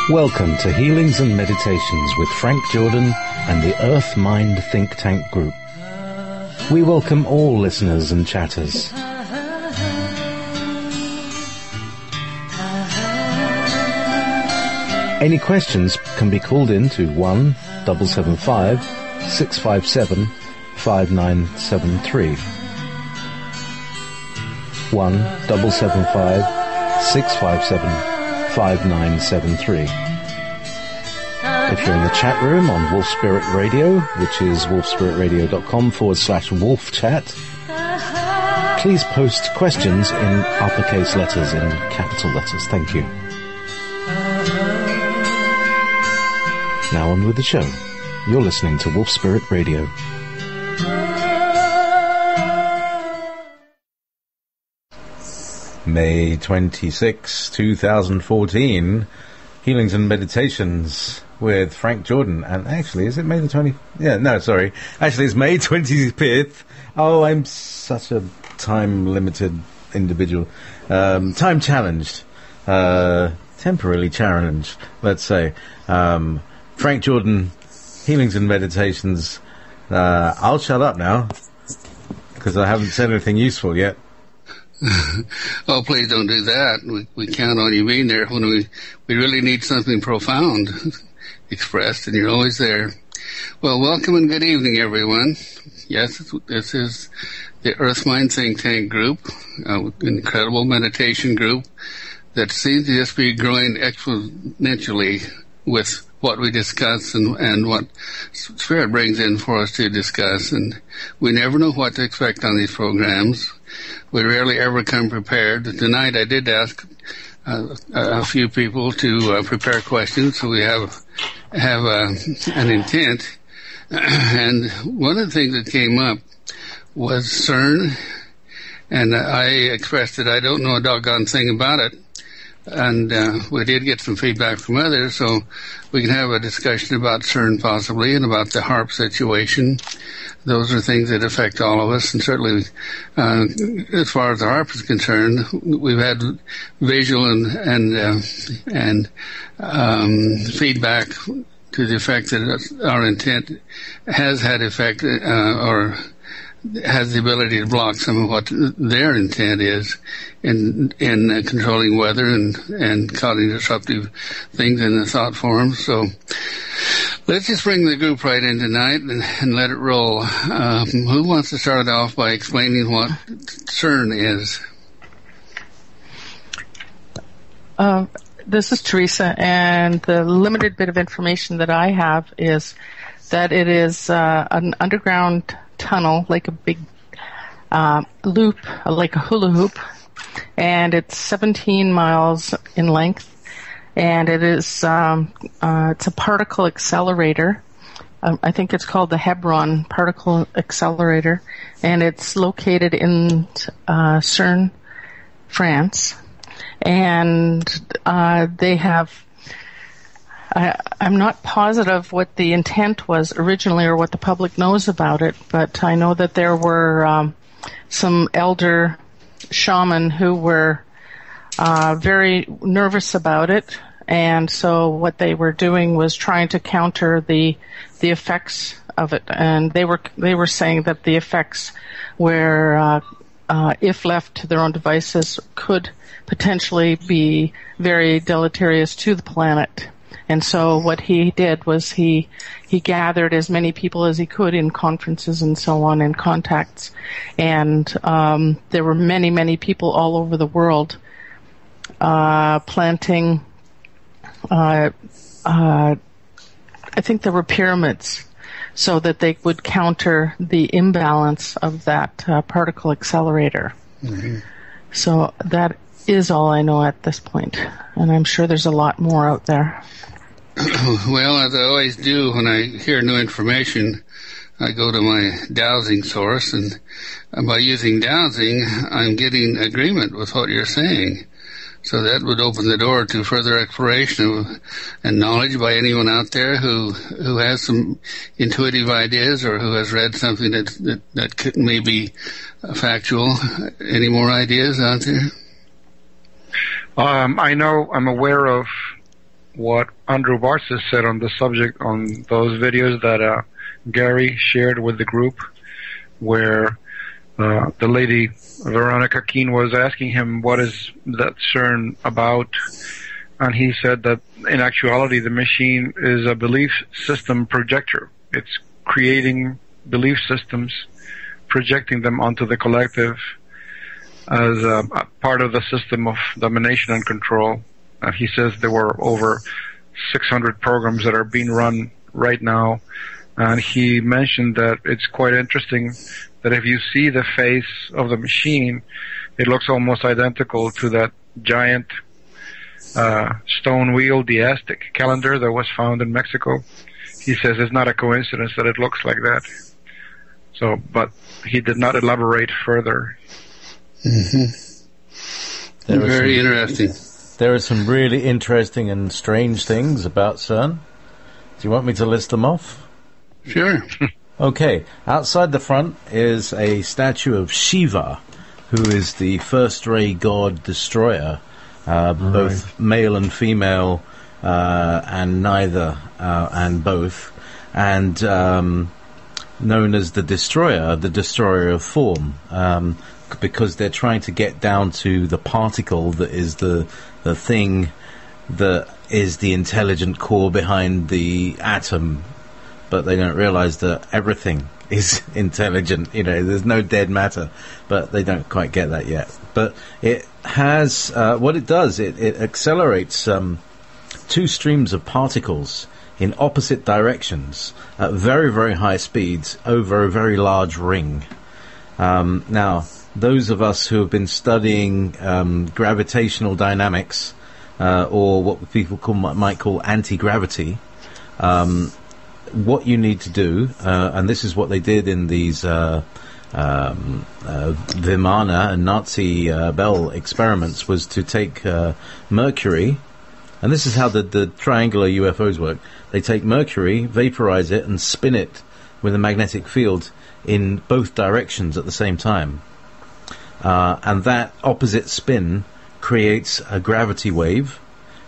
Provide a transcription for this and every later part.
Welcome to Healings and Meditations with Frank Jordan and the Earth Mind Think Tank Group. We welcome all listeners and chatters. Any questions can be called in to 1-775-657-5973. 1-775-657-5973. If you're in the chat room on Wolf Spirit Radio, which is wolfspiritradio.com/wolf chat, please post questions in uppercase letters, in capital letters. Thank you. Now on with the show. You're listening to Wolf Spirit Radio. May 26, 2014, Healings and Meditations with Frank Jordan. And actually, is it May the 20th? Yeah, no, sorry. Actually, it's May 25th. Oh, I'm such a time-limited individual. Time-challenged. Temporarily challenged, let's say. Frank Jordan, Healings and Meditations. I'll shut up now, because I haven't said anything useful yet. Oh, please don't do that. We count on you being there when we really need something profound expressed, and you're always there. Well, welcome and good evening, everyone. Yes, this is the Earth Mind Think Tank Group, an incredible meditation group that seems to just be growing exponentially with what we discuss and what Spirit brings in for us to discuss. And we never know what to expect on these programs. We rarely ever come prepared. Tonight I did ask a few people to prepare questions, so we have an intent. And one of the things that came up was CERN, and I expressed that I don't know a doggone thing about it. And we did get some feedback from others, so we can have a discussion about CERN possibly and about the HAARP situation. Those are things that affect all of us, and certainly as far as the HAARP is concerned, we've had visual and feedback to the effect that our intent has had effect or has the ability to block some of what their intent is in controlling weather and causing disruptive things in the thought form. So let's just bring the group right in tonight and let it roll. Who wants to start off by explaining what CERN is? This is Teresa, and the limited bit of information that I have is that it is an underground tunnel, like a big loop, like a hula hoop, and it's 17 miles in length, and it is it's a particle accelerator. I think it's called the Hebron Particle Accelerator, and it's located in CERN, France, and they have I'm not positive what the intent was originally or what the public knows about it, but I know that there were some elder shaman who were very nervous about it, and so what they were doing was trying to counter the effects of it, and they were saying that the effects were, if left to their own devices, could potentially be very deleterious to the planet. And so what he did was he gathered as many people as he could in conferences and so on and contacts. And there were many, many people all over the world planting, I think there were pyramids, so that they would counter the imbalance of that particle accelerator. Mm-hmm. So that is all I know at this point. And I'm sure there's a lot more out there. Well, as I always do when I hear new information, I go to my dowsing source, and by using dowsing, I'm getting agreement with what you're saying. So that would open the door to further exploration and knowledge by anyone out there who has some intuitive ideas or who has read something that could maybe factual. Any more ideas out there? I'm aware of what Andrew Bartzis said on the subject on those videos that Gary shared with the group, where the lady Veronica Keene was asking him what is that CERN about, and he said that in actuality the machine is a belief system projector. It's creating belief systems, projecting them onto the collective as a part of the system of domination and control. He says there were over 600 programs that are being run right now, and he mentioned that it's quite interesting that if you see the face of the machine, it looks almost identical to that giant stone wheel, the Aztec calendar that was found in Mexico. He says it's not a coincidence that it looks like that. So, but he did not elaborate further. Mm-hmm. Very interesting. There are some really interesting and strange things about CERN. Do you want me to list them off? Sure. Okay. Outside the front is a statue of Shiva, who is the first-ray god destroyer, both male and female, and neither, and both, and known as the destroyer of form, because they're trying to get down to the particle that is the thing that is the intelligent core behind the atom, but they don't realize that everything is intelligent. You know, there's no dead matter, but they don't quite get that yet. But it has, what it does, it accelerates two streams of particles in opposite directions at very, very high speeds over a very large ring. Now, those of us who have been studying gravitational dynamics, or what people might call anti-gravity, what you need to do, and this is what they did in these Vimana and Nazi Bell experiments, was to take mercury, and this is how the triangular UFOs work. They take mercury, vaporize it, and spin it with a magnetic field in both directions at the same time. And that opposite spin creates a gravity wave,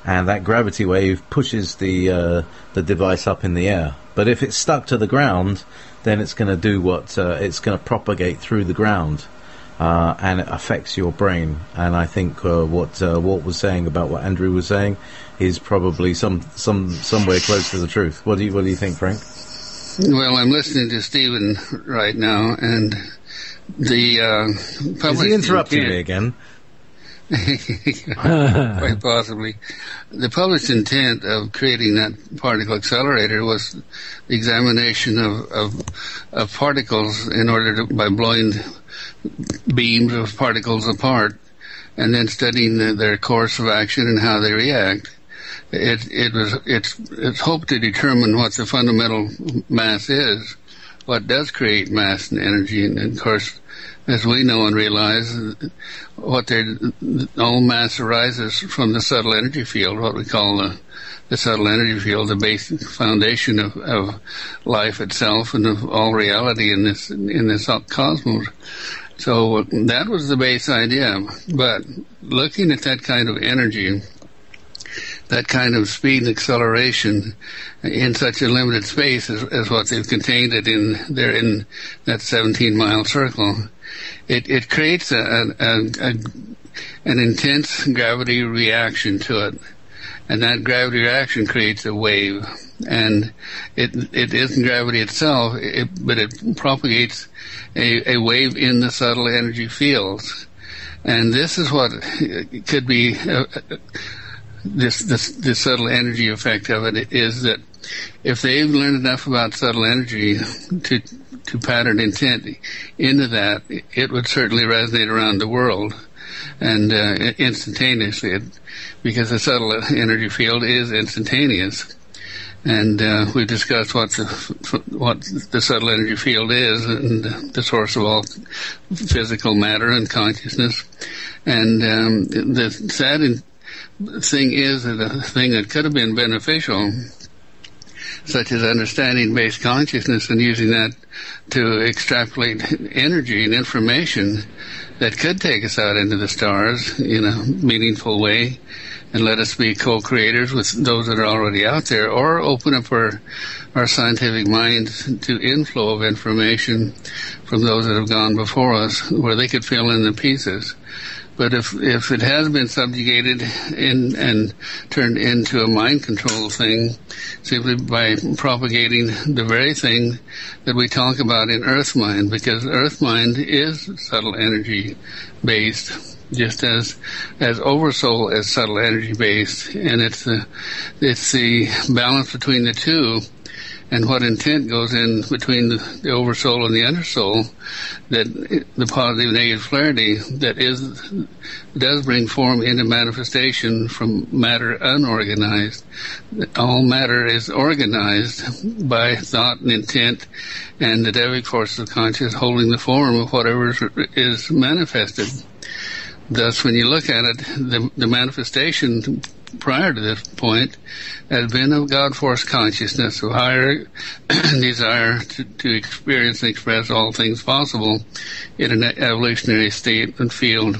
and that gravity wave pushes the device up in the air. But if it's stuck to the ground, then it's going to do what it's going to propagate through the ground, and it affects your brain. And I think what Walt was saying about what Andrew was saying is probably somewhere close to the truth. What do you think, Frank? Well, I'm listening to Stephen right now, and the published Is he interrupting me again? Quite possibly. The published intent of creating that particle accelerator was the examination of particles in order to, by blowing beams of particles apart and then studying their course of action and how they react. It's hoped to determine what the fundamental mass is, what does create mass and energy, and of course, as we know and realize, all mass arises from the subtle energy field, what we call the subtle energy field, the basic foundation of life itself and of all reality in this cosmos. So that was the base idea. But looking at that kind of energy, that kind of speed and acceleration in such a limited space as what they've contained it in there in that 17-mile circle, it creates an intense gravity reaction to it, and that gravity reaction creates a wave. And it isn't gravity itself, but it propagates a wave in the subtle energy fields. And this is what could be this subtle energy effect of it, is that if they've learned enough about subtle energy to pattern intent into that, it would certainly resonate around the world and instantaneously, because the subtle energy field is instantaneous. And we discussed what the subtle energy field is, and the source of all physical matter and consciousness. And the sad thing is that a thing that could have been beneficial, such as understanding base consciousness and using that to extrapolate energy and information that could take us out into the stars in a meaningful way, and let us be co-creators with those that are already out there, or open up our scientific mind to inflow of information from those that have gone before us, where they could fill in the pieces. But if it has been subjugated and turned into a mind control thing, simply by propagating the very thing that we talk about in Earth Mind, because Earth Mind is subtle energy based, just as Oversoul is subtle energy based, and it's the balance between the two. And what intent goes in between the oversoul and the undersoul, that the positive negative polarity does bring form into manifestation from matter unorganized. All matter is organized by thought and intent, and the Devic forces of consciousness holding the form of whatever is manifested. Thus, when you look at it, the manifestation prior to this point has been of God force consciousness, of higher desire to experience and express all things possible in an evolutionary state and field.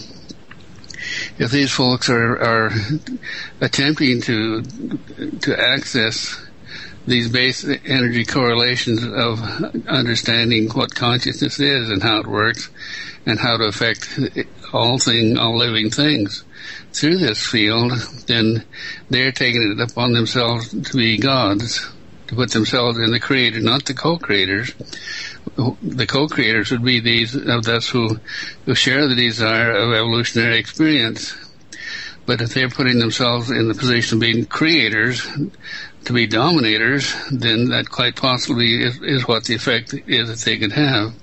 If these folks are attempting to access these base energy correlations of understanding what consciousness is and how it works and how to affect all living things through this field, then they're taking it upon themselves to be gods, to put themselves in the creator, not the co-creators. The co-creators would be these of us who share the desire of evolutionary experience. But if they're putting themselves in the position of being creators, to be dominators, then that quite possibly is what the effect is that they could have.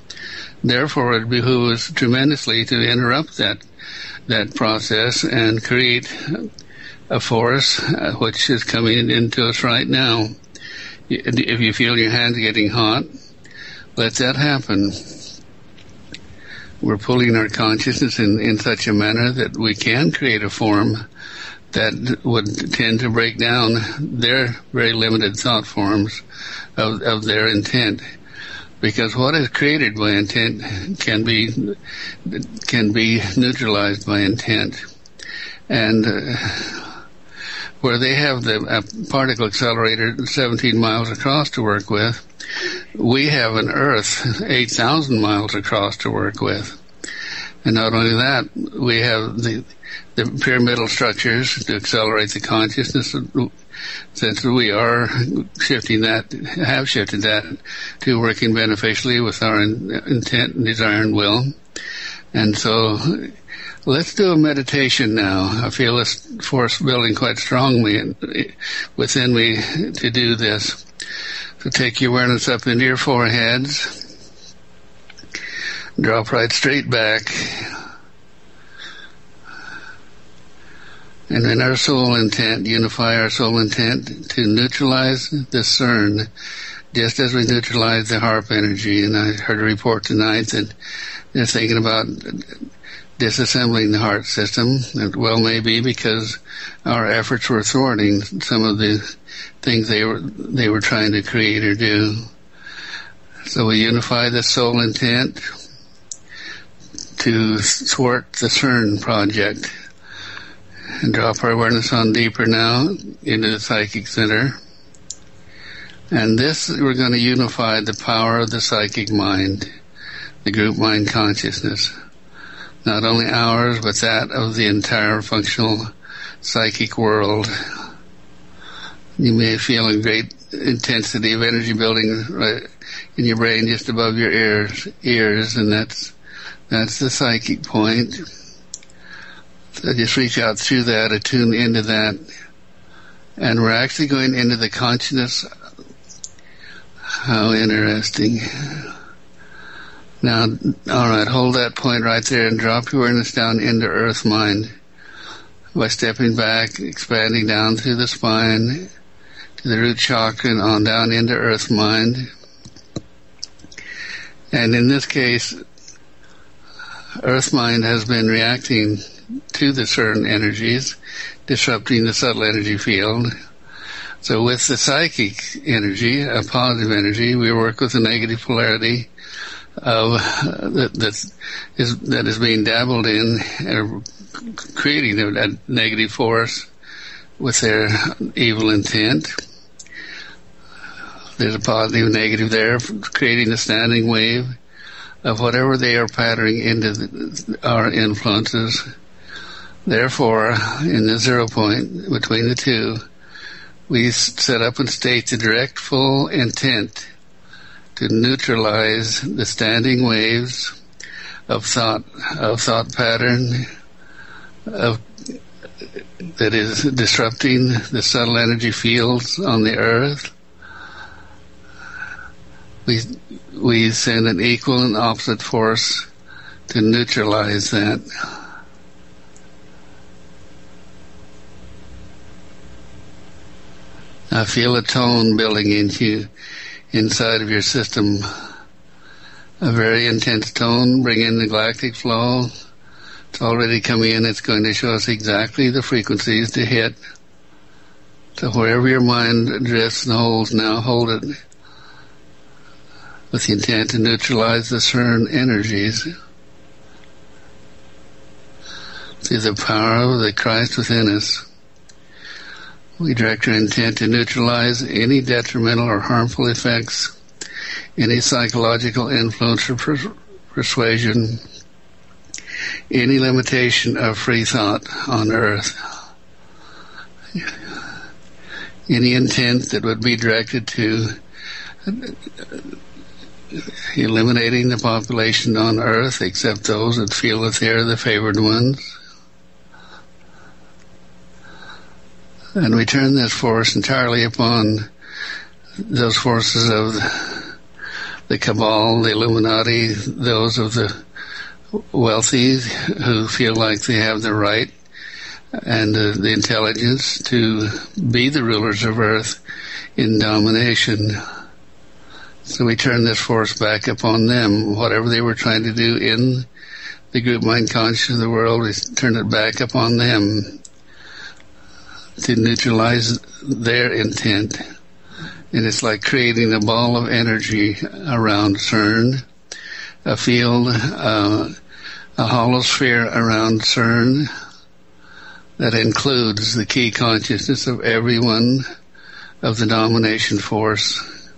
Therefore, it behooves tremendously to interrupt that process and create a force which is coming into us right now. If you feel your hands getting hot, let that happen. We're pulling our consciousness in such a manner that we can create a form that would tend to break down their very limited thought forms of their intent. Because what is created by intent can be neutralized by intent. And where they have a particle accelerator 17 miles across to work with, we have an Earth 8,000 miles across to work with. And not only that, we have the pyramidal structures to accelerate the consciousness, since we are have shifted that to working beneficially with our intent and desire and will. And so let's do a meditation now. I feel this force building quite strongly within me to do this. So take your awareness up into your foreheads. Drop right straight back. And in our soul intent, unify our soul intent to neutralize the CERN, just as we neutralize the HARP energy. And I heard a report tonight that they're thinking about disassembling the heart system. It well may be because our efforts were thwarting some of the things they were trying to create or do. So we unify the soul intent to thwart the CERN project. And drop our awareness on deeper now into the psychic center. And this, we're going to unify the power of the psychic mind, the group mind consciousness. Not only ours, but that of the entire functional psychic world. You may feel a great intensity of energy building right in your brain just above your ears, and that's the psychic point. So just reach out through that, attune into that, and we're actually going into the consciousness. How interesting. Now, alright, hold that point right there and drop your awareness down into Earth Mind by stepping back, expanding down through the spine to the root chakra and on down into Earth Mind. And in this case, Earth Mind has been reacting to the CERN energies, disrupting the subtle energy field. So with the psychic energy, a positive energy, we work with the negative polarity of that is being dabbled in, creating a negative force with their evil intent. There's a positive, negative there, creating a standing wave of whatever they are patterning into our influences. Therefore, in the 0 point between the two, we set up and state the direct full intent to neutralize the standing waves of thought pattern that is disrupting the subtle energy fields on the earth. We send an equal and opposite force to neutralize that. I feel a tone building inside of your system. A very intense tone. Bring in the galactic flow. It's already coming in. It's going to show us exactly the frequencies to hit. So wherever your mind drifts and holds now, hold it with the intent to neutralize the CERN energies. Through the power of the Christ within us, we direct our intent to neutralize any detrimental or harmful effects, any psychological influence or persuasion, any limitation of free thought on earth, any intent that would be directed to eliminating the population on earth except those that feel that they are the favored ones. And we turn this force entirely upon those forces of the cabal, the Illuminati, those of the wealthy who feel like they have the right and the intelligence to be the rulers of earth in domination. So we turn this force back upon them. Whatever they were trying to do in the group mind conscious of the world, we turn it back upon them to neutralize their intent. And it's like creating a ball of energy around CERN, a field, a hollow sphere around CERN that includes the key consciousness of everyone of the domination force,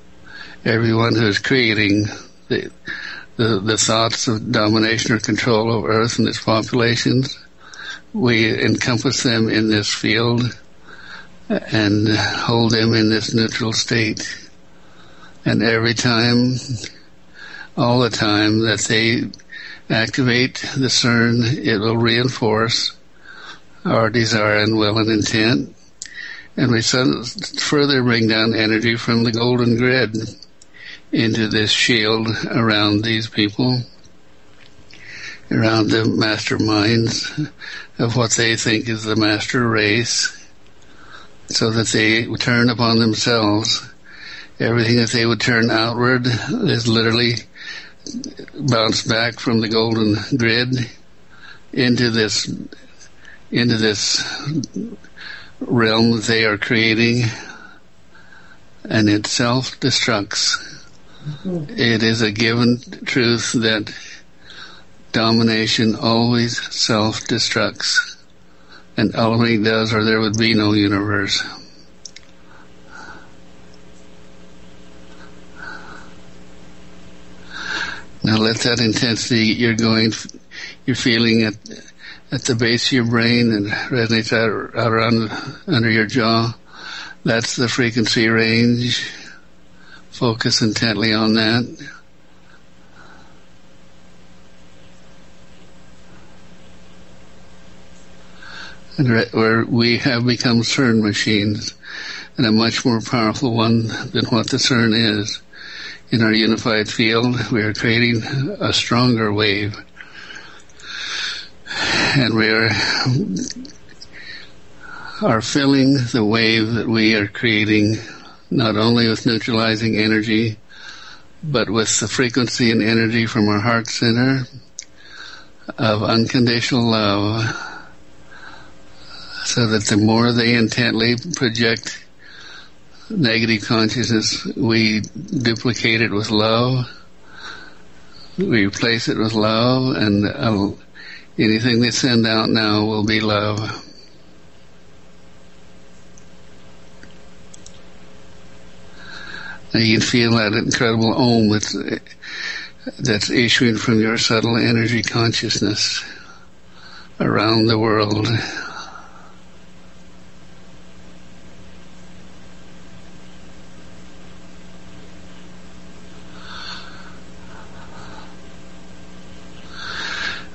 everyone who is creating the thoughts of domination or control of Earth and its populations. We encompass them in this field and hold them in this neutral state. And every time, all the time that they activate the CERN, it will reinforce our desire and will and intent. And we further bring down energy from the golden grid into this shield around these people, around the masterminds of what they think is the master race, so that they turn upon themselves. Everything that they would turn outward is literally bounced back from the golden grid into this realm that they are creating, and it self-destructs. It is a given truth that domination always self-destructs, and ultimately does, or there would be no universe. Now let that intensity you're feeling at the base of your brain and resonates out around under your jaw. That's the frequency range. Focus intently on that. And where we have become CERN machines, and a much more powerful one than what the CERN is. In our unified field, we are creating a stronger wave. And we are filling the wave that we are creating, not only with neutralizing energy, but with the frequency and energy from our heart center of unconditional love, so that the more they intently project negative consciousness, we duplicate it with love, we replace it with love, and anything they send out now will be love. And you can feel that incredible Om that's issuing from your subtle energy consciousness around the world.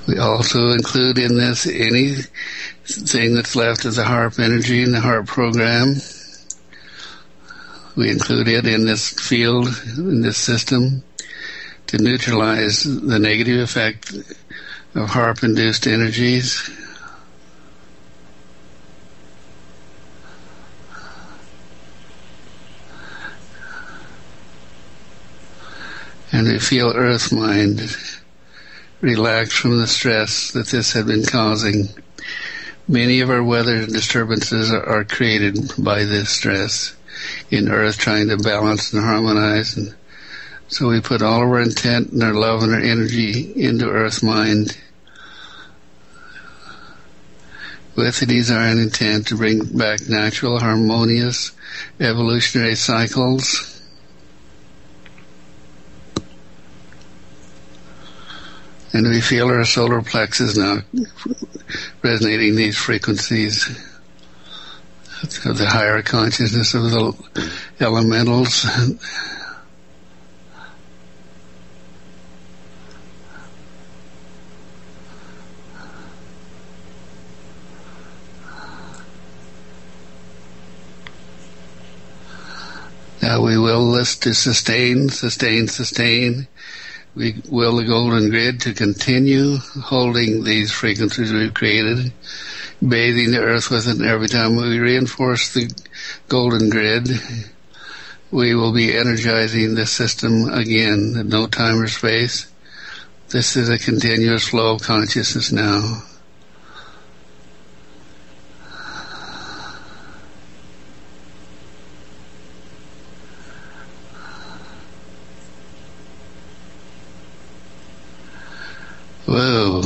We also include in this anything that's left of the HARP energy in the HARP program. We include it in this field, in this system, to neutralize the negative effect of HARP-induced energies. And we feel Earth mind relax from the stress that this had been causing. Many of our weather disturbances are created by this stress in Earth trying to balance and harmonize. And so we put all of our intent and our love and our energy into Earth mind with the desire and intent to bring back natural, harmonious, evolutionary cycles. And we feel our solar plexus now resonating these frequencies of the higher consciousness of the elementals. Now we will list to sustain. We will the golden grid to continue holding these frequencies we've created, bathing the earth with it. And every time we reinforce the golden grid, we will be energizing the system again at no time or space. This is a continuous flow of consciousness now. Whoa.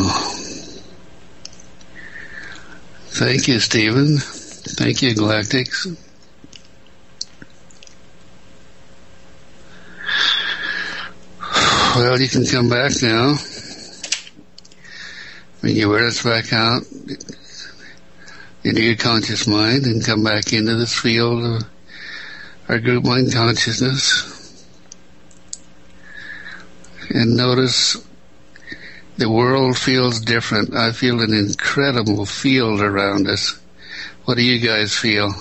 Thank you, Stephen. Thank you, Galactics. Well, you can come back now. Bring your awareness back out into your conscious mind and come back into this field of our group mind consciousness. And notice the world feels different. I feel an incredible field around us. What do you guys feel?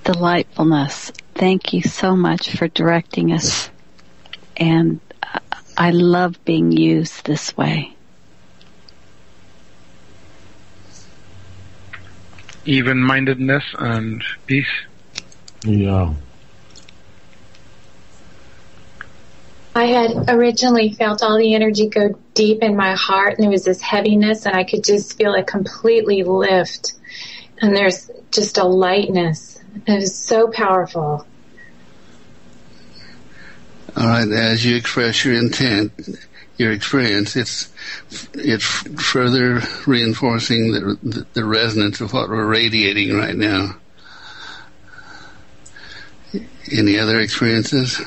Delightfulness. Thank you so much for directing us. And I love being used this way. Even-mindedness and peace. Yeah. I had originally felt all the energy go deep in my heart, and there was this heaviness, and I could just feel it completely lift. And there's just a lightness. It was so powerful. All right, as you express your intent, your experience, it's further reinforcing the resonance of what we're radiating right now. Any other experiences?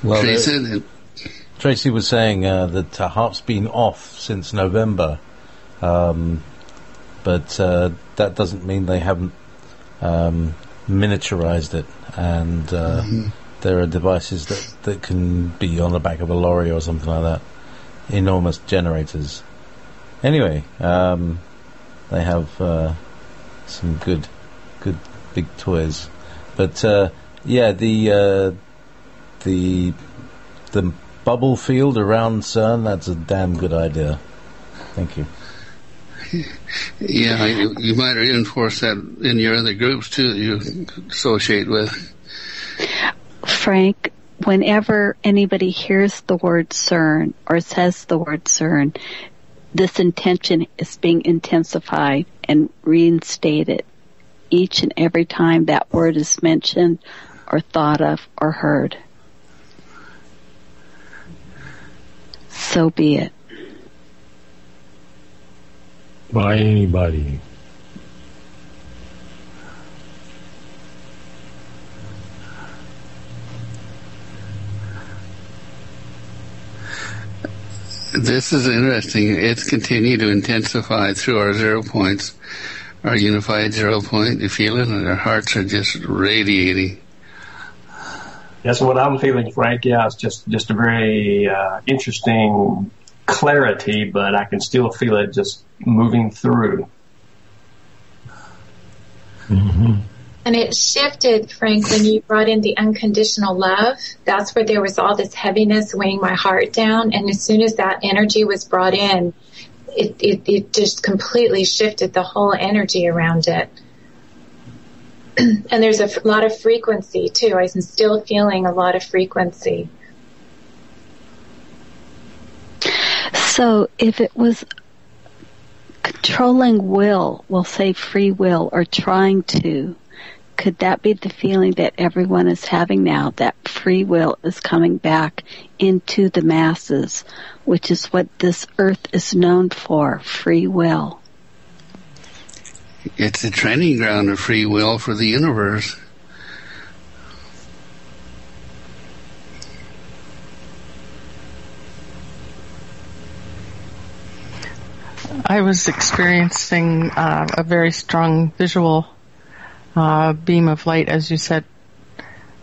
Well, Tracy was saying that HARP's been off since November, but that doesn't mean they haven't miniaturized it, and there are devices that can be on the back of a lorry or something like that, enormous generators. Anyway, they have some good big toys, but yeah, the bubble field around CERN, that's a damn good idea. Thank you. Yeah, you might reinforce that in your other groups too that you associate with. Frank, whenever anybody hears the word CERN or says the word CERN, this intention is being intensified and reinstated each and every time that word is mentioned or thought of or heard. So be it. By anybody. This is interesting. It's continued to intensify through our 0 points, our unified 0 point. You feel it, and our hearts are just radiating. That's what I'm feeling, Frank. Yeah, it's just a very interesting clarity, but I can still feel it just moving through. Mm-hmm. And it shifted, Frank, when you brought in the unconditional love. That's where there was all this heaviness weighing my heart down. And as soon as that energy was brought in, it just completely shifted the whole energy around it. And there's a lot of frequency, too. I'm still feeling a lot of frequency. So if it was controlling will, we'll say free will, or trying to, could that be the feeling that everyone is having now, that free will is coming back into the masses, which is what this earth is known for, free will? It's a training ground of free will for the universe. I was experiencing a very strong visual beam of light, as you said,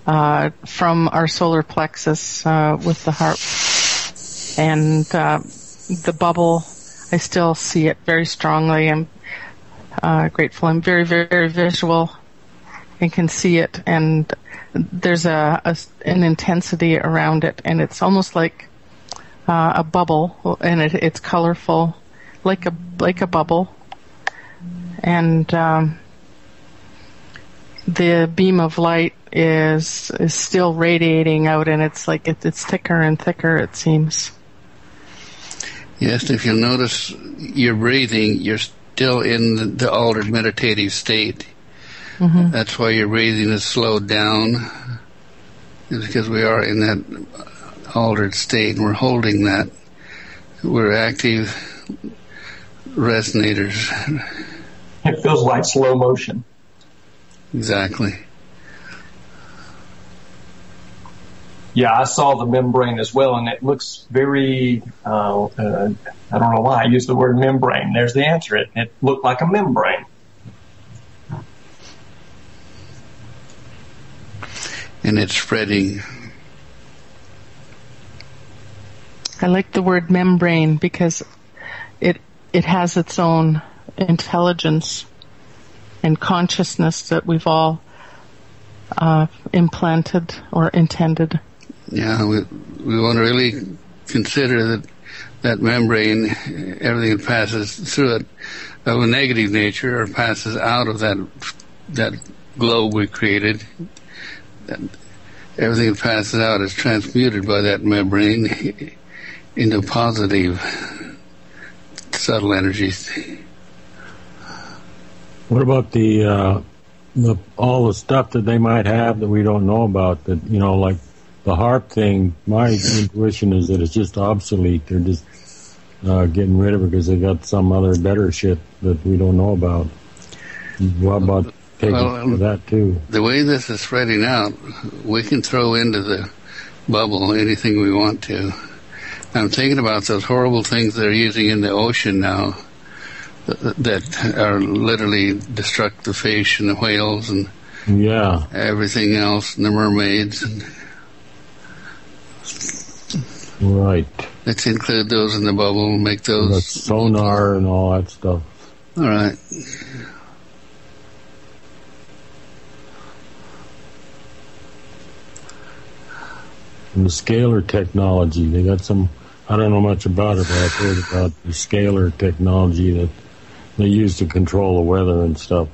from our solar plexus with the harp. And the bubble, I still see it very strongly. I'm grateful. I'm very, very visual and can see it. And there's an intensity around it. And it's almost like a bubble, and it's colorful, like a bubble. And the beam of light is still radiating out, and it's like it's thicker and thicker, it seems. Yes, if you'll notice your breathing, you're still in the altered meditative state. Mm-hmm. That's why your breathing is slowed down, because we are in that altered state, and we're holding that. We're active resonators. It feels like slow motion. Exactly. Yeah, I saw the membrane as well, and it looks very, I don't know why I used the word membrane. There's the answer. It looked like a membrane. And it's spreading. I like the word membrane because it has its own intelligence and consciousness that we've all implanted or intended. Yeah, we want to really consider that membrane, everything that passes through it of a negative nature or passes out of that globe we created, that everything that passes out is transmuted by that membrane into positive subtle energies. What about all the stuff that they might have that we don't know about, that, like the harp thing? My intuition is that it's just obsolete. They're just getting rid of it because they got some other better shit that we don't know about. What about taking that too? The way this is spreading out, we can throw into the bubble anything we want to. I'm thinking about those horrible things they're using in the ocean now that are literally destruct the fish and the whales and everything else, and the mermaids. Right. Let's include those in the bubble, make those... The sonar and all that stuff. All right. And the scalar technology, they got some... I don't know much about it, but I've heard about the scalar technology that they use to control the weather and stuff.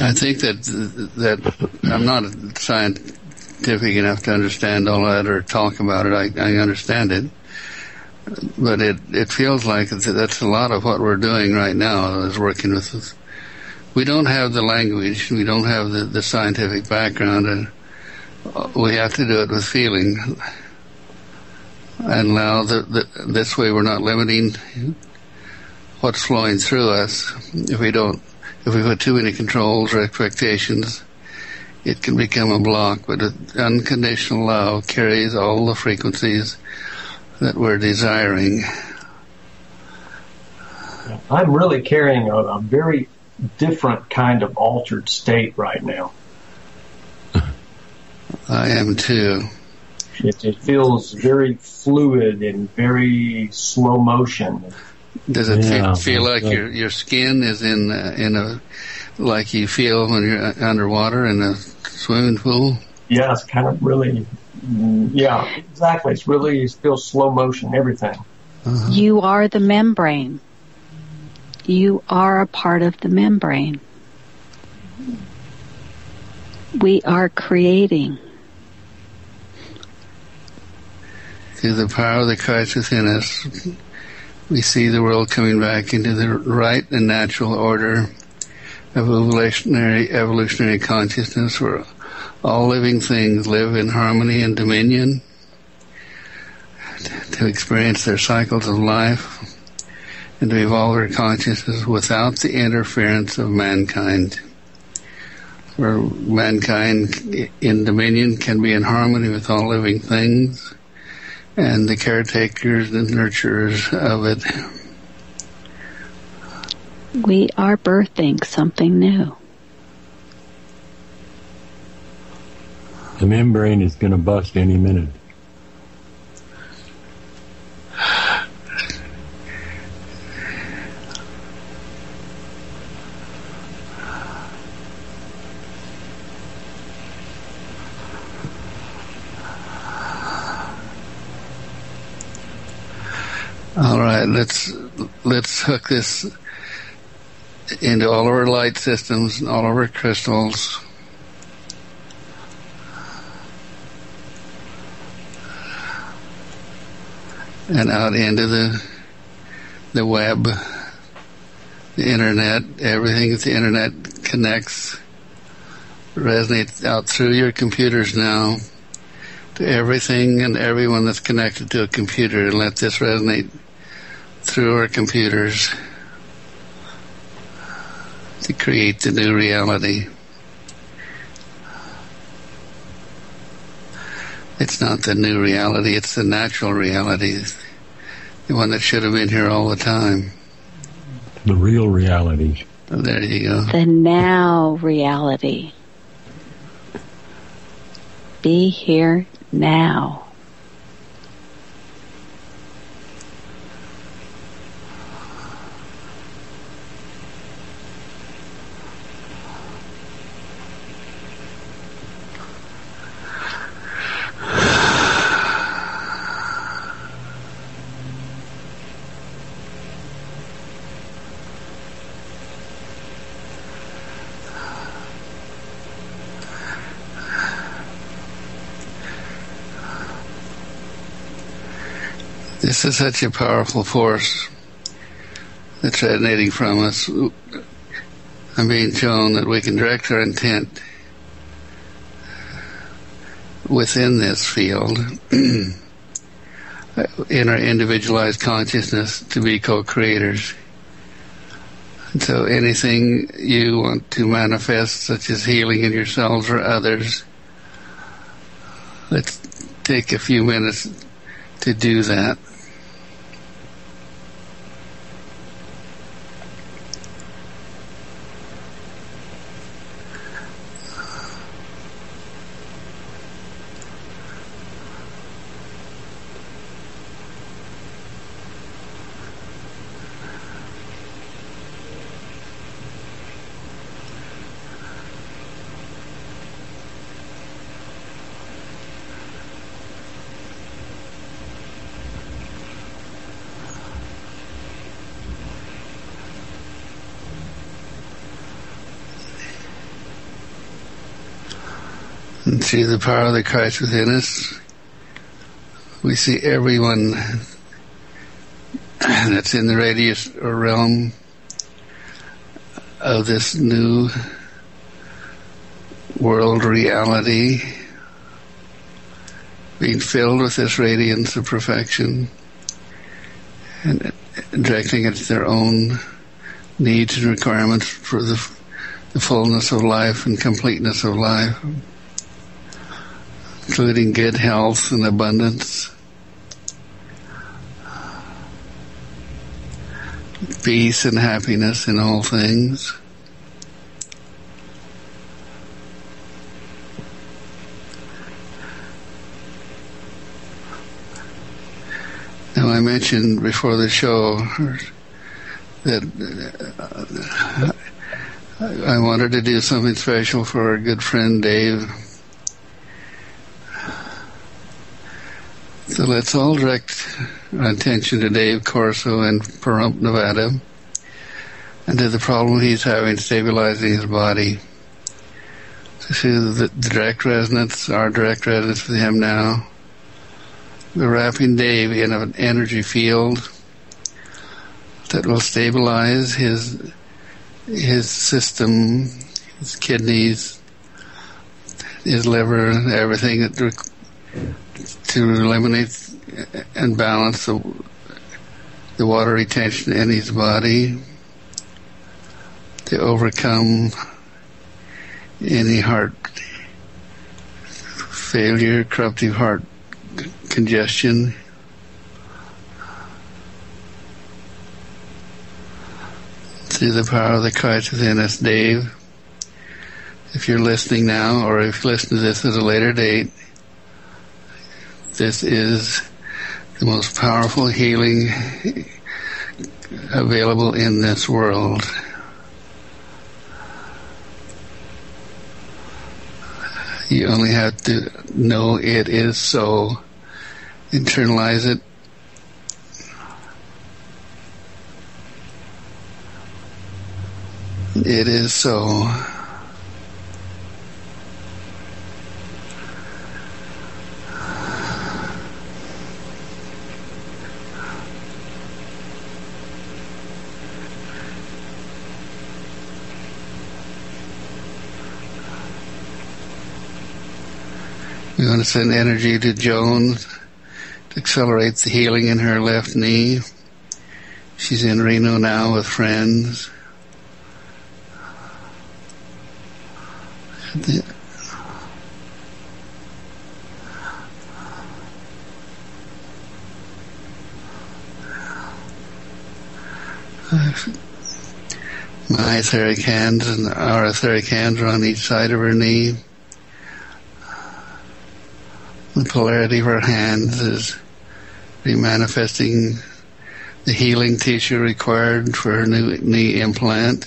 I think that I'm not scientific enough to understand all that or talk about it. I understand it, but it feels like that's a lot of what we're doing right now is working with us. We don't have the language, we don't have the scientific background, and we have to do it with feeling. And allow this way we're not limiting what's flowing through us. If we put too many controls or expectations, it can become a block. But unconditional love carries all the frequencies that we're desiring. I'm really carrying a very different kind of altered state right now. I am too. It feels very fluid and very slow motion. Does it feel like your skin is in a like you feel when you're underwater in a swimming pool? Yeah, it's kind of really. Yeah, exactly. It feels slow motion. Everything. Uh-huh. You are the membrane. You are a part of the membrane. We are creating. Through the power of the Christ within us, we see the world coming back into the right and natural order of evolutionary consciousness, where all living things live in harmony and dominion, to experience their cycles of life, and to evolve their consciousness without the interference of mankind. Where mankind in dominion can be in harmony with all living things, and the caretakers and nurturers of it. We are birthing something new. The membrane is going to bust any minute. All right, let's hook this into all of our light systems and all of our crystals. And out into the web, the internet, everything that the internet connects, resonates out through your computers now to everything and everyone that's connected to a computer, and let this resonate through our computers to create the new reality. It's not the new reality, it's the natural reality, the one that should have been here all the time. The real reality. Oh, there you go. The now reality. Be here now. This is such a powerful force that's resonating from us. I'm being shown that we can direct our intent within this field in our individualized consciousness to be co-creators. And so anything you want to manifest, such as healing in yourselves or others, let's take a few minutes to do that. And see the power of the Christ within us. We see everyone that's in the radius or realm of this new world reality being filled with this radiance of perfection and directing it to their own needs and requirements for the fullness of life and completeness of life, including good health and abundance, peace and happiness in all things. Now, I mentioned before the show that I wanted to do something special for our good friend Dave. So let's all direct our attention to Dave Corso in Pahrump, Nevada, and to the problem he's having stabilizing his body. So see the direct resonance, our direct resonance with him now. We're wrapping Dave in an energy field that will stabilize his system, his kidneys, his liver, everything to eliminate and balance the water retention in his body, to overcome any heart failure, corruptive heart congestion. Through the power of the Christ within us, Dave, if you're listening now, or if you listen to this at a later date, this is the most powerful healing available in this world. You only have to know it is so. Internalize it. It is so. We want to send energy to Joan to accelerate the healing in her left knee. She's in Reno now with friends. My etheric hands and our etheric hands are on each side of her knee. The polarity of her hands is remanifesting the healing tissue required for her new knee implant.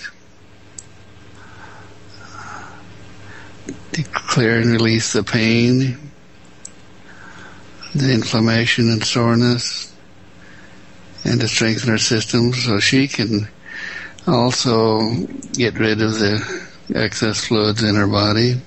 To clear and release the pain, the inflammation and soreness, and to strengthen her system so she can also get rid of the excess fluids in her body.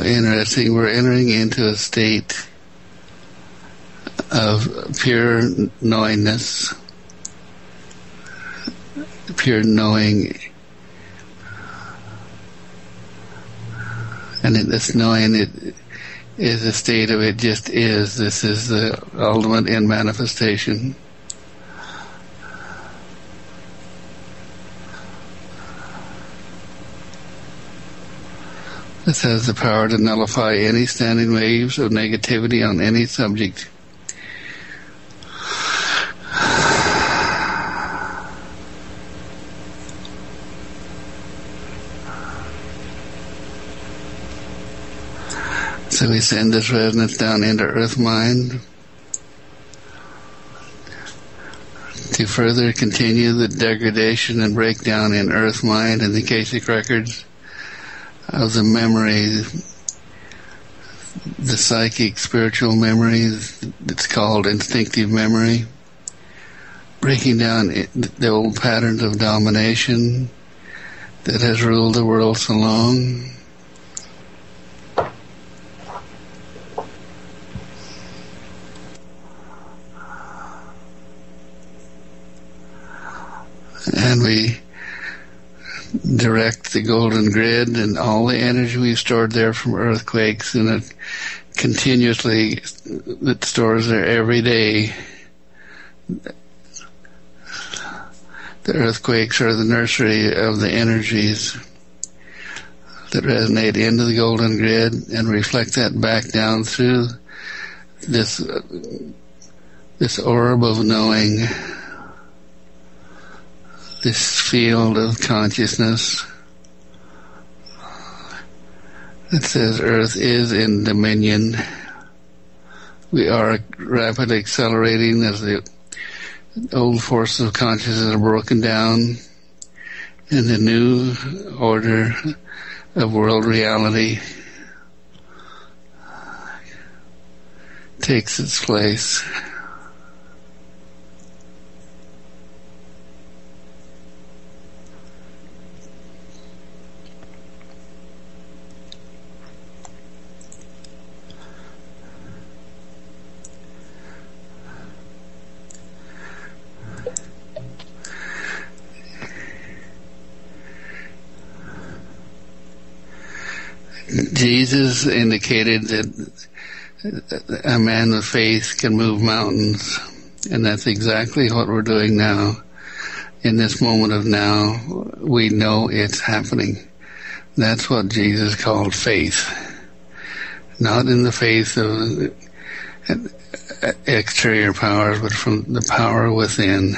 Interesting, we're entering into a state of pure knowingness, pure knowing, and this knowing it is a state of it just is. This is the ultimate in manifestation. This has the power to nullify any standing waves of negativity on any subject. So we send this resonance down into Earth Mind to further continue the degradation and breakdown in Earth Mind and the Akashic records of the memory, the psychic, spiritual memory that's called instinctive memory, breaking down the old patterns of domination that has ruled the world so long. And we direct the golden grid and all the energy we've stored there from earthquakes, and it continuously, it stores there every day. The earthquakes are the nursery of the energies that resonate into the golden grid and reflect that back down through this orb of knowing, this field of consciousness that says Earth is in dominion. We are rapidly accelerating as the old forces of consciousness are broken down and the new order of world reality takes its place. Jesus indicated that a man of faith can move mountains, and that's exactly what we're doing now. In this moment of now, we know it's happening. That's what Jesus called faith. Not in the faith of exterior powers, but from the power within.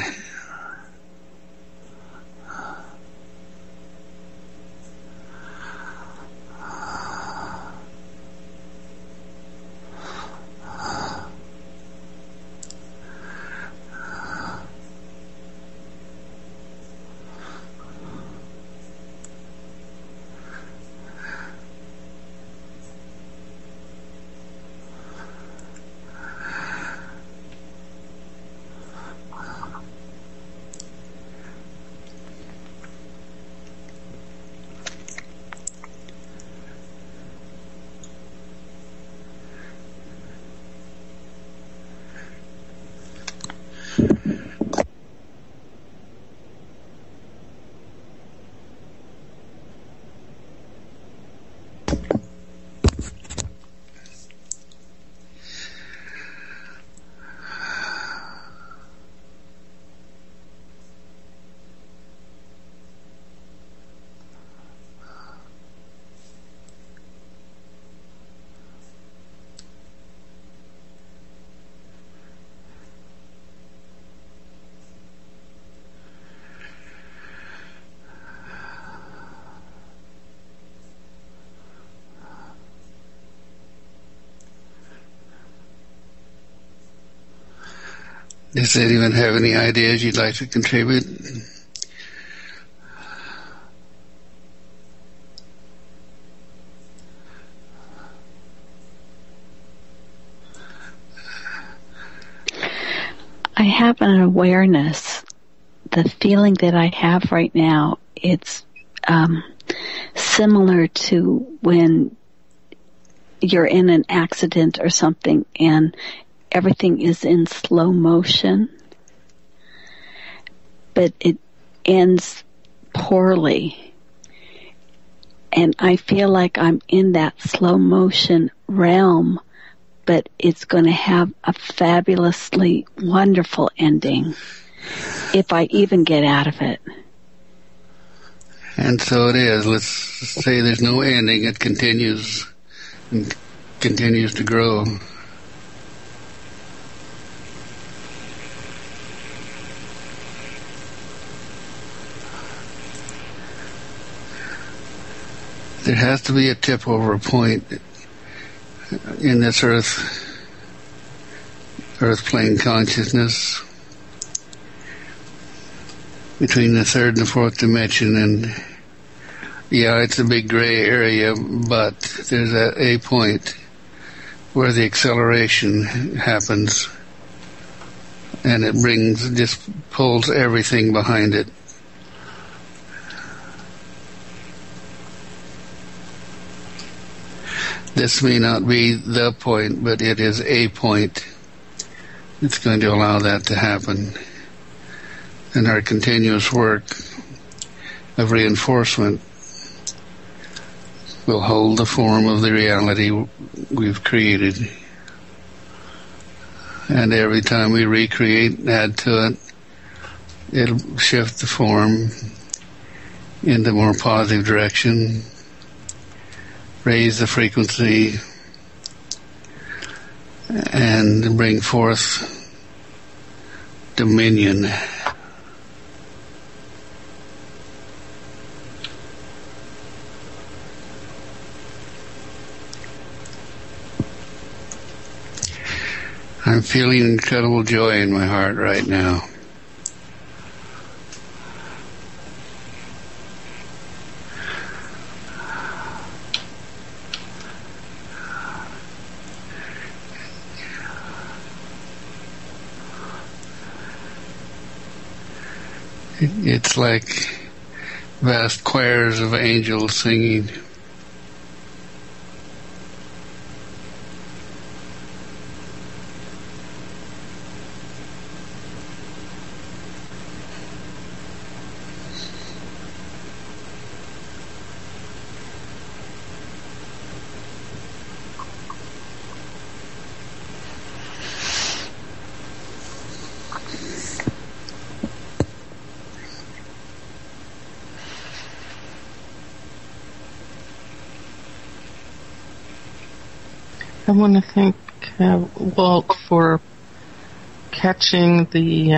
Does anyone have any ideas you'd like to contribute? I have an awareness. The feeling that I have right now, it's similar to when you're in an accident or something and everything is in slow motion, but it ends poorly. And I feel like I'm in that slow motion realm, but it's going to have a fabulously wonderful ending if I even get out of it. And so it is. Let's say there's no ending. It continues and continues to grow. There has to be a tip over point in this earth plane consciousness between the third and the fourth dimension, and yeah, it's a big gray area, but there's a point where the acceleration happens and it just pulls everything behind it. This may not be the point, but it is a point. It's going to allow that to happen. And our continuous work of reinforcement will hold the form of the reality we've created. And every time we recreate and add to it, it'll shift the form in the more positive direction, raise the frequency, and bring forth dominion. I'm feeling incredible joy in my heart right now. It's like vast choirs of angels singing. I want to thank Walt for catching the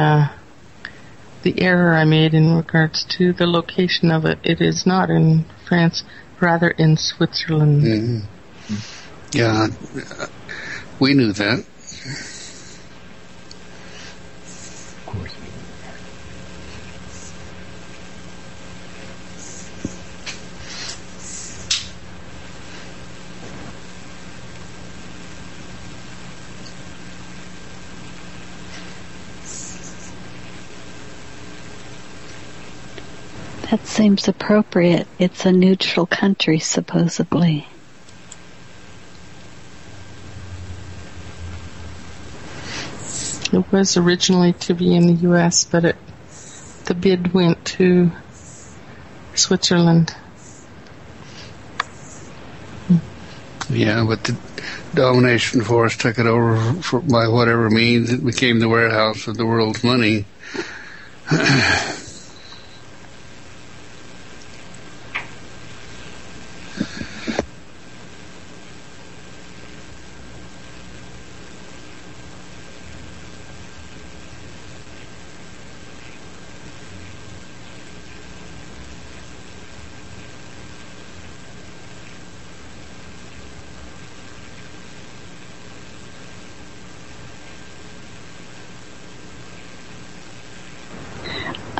error I made in regards to the location of it. It is not in France, rather in Switzerland. Mm-hmm. Yeah, we knew that. Of course. That seems appropriate. It's a neutral country, supposedly. It was originally to be in the U.S., but the bid went to Switzerland. Yeah, but the domination force took it over by whatever means. It became the warehouse of the world's money.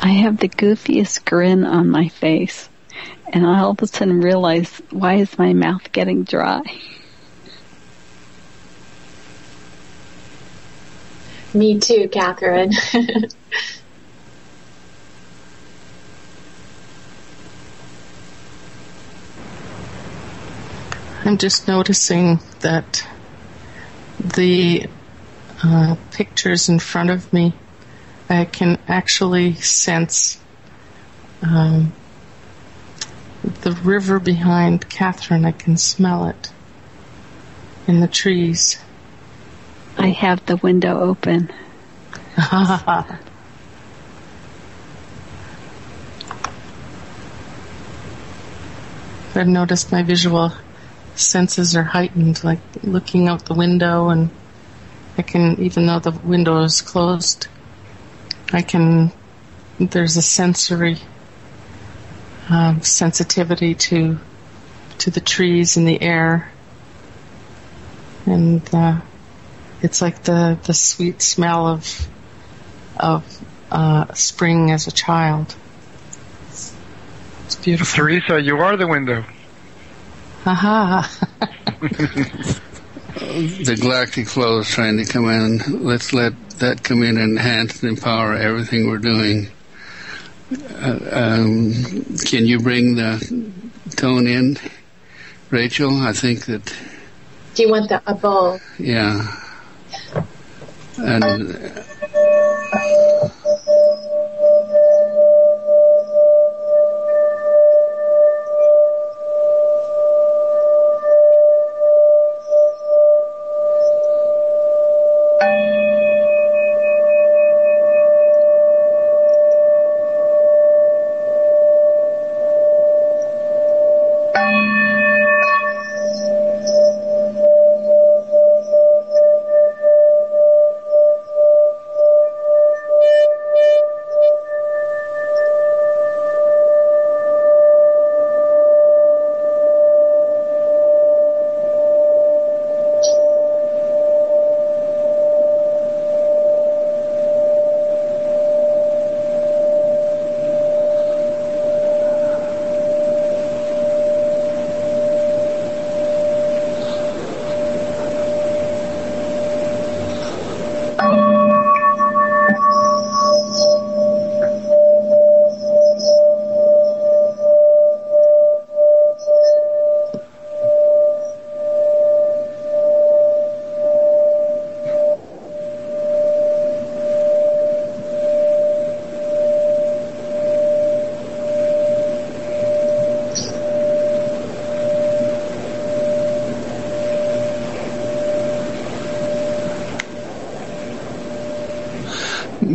I have the goofiest grin on my face, and I all of a sudden realize, why is my mouth getting dry? Me too, Catherine. I'm just noticing that the pictures in front of me, I can actually sense the river behind Catherine. I can smell it in the trees. I have the window open. I've noticed my visual senses are heightened, like looking out the window, and I can, even though the window is closed, there's a sensory sensitivity to the trees and the air, and it's like the sweet smell of spring as a child. It's beautiful. Teresa, you are the window. Aha. The galactic flow is trying to come in. Let's let that come in and enhance and empower everything we're doing. Can you bring the tone in, Rachel? I think that... Do you want a bowl? Yeah. And...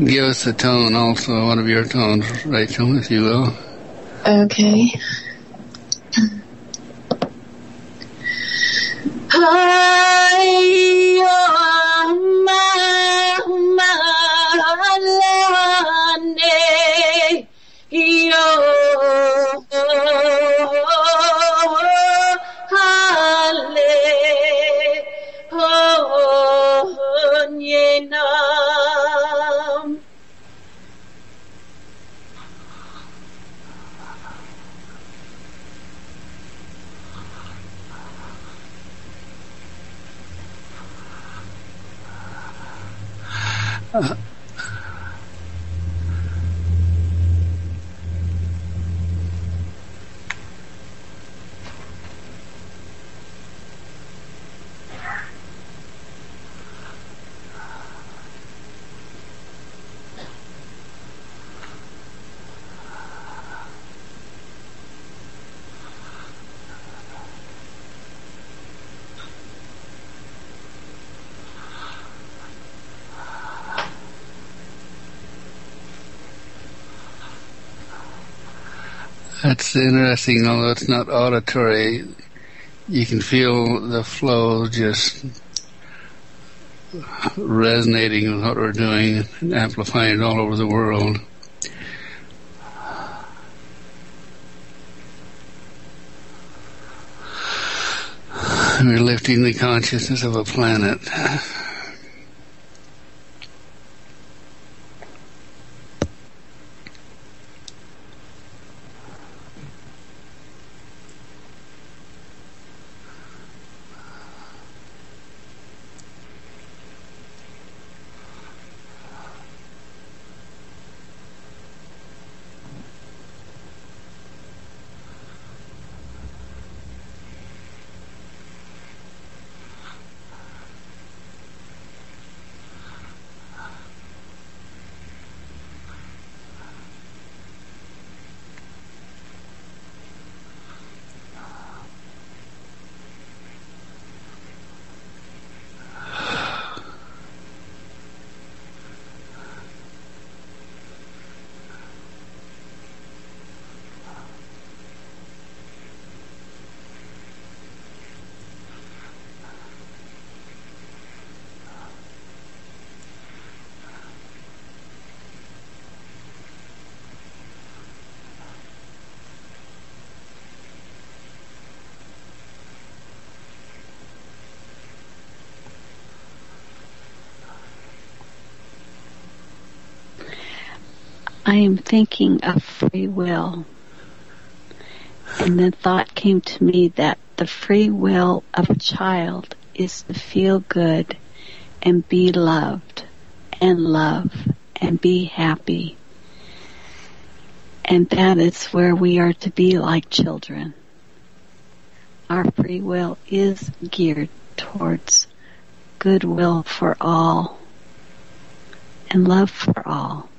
give us a tone also, one of your tones, Rachel, if you will. Okay. That's interesting, although it's not auditory. You can feel the flow just resonating with what we're doing and amplifying it all over the world. We're lifting the consciousness of a planet. I am thinking of free will. And the thought came to me that the free will of a child is to feel good and be loved and love and be happy. And that is where we are to be like children. Our free will is geared towards goodwill for all and love for all.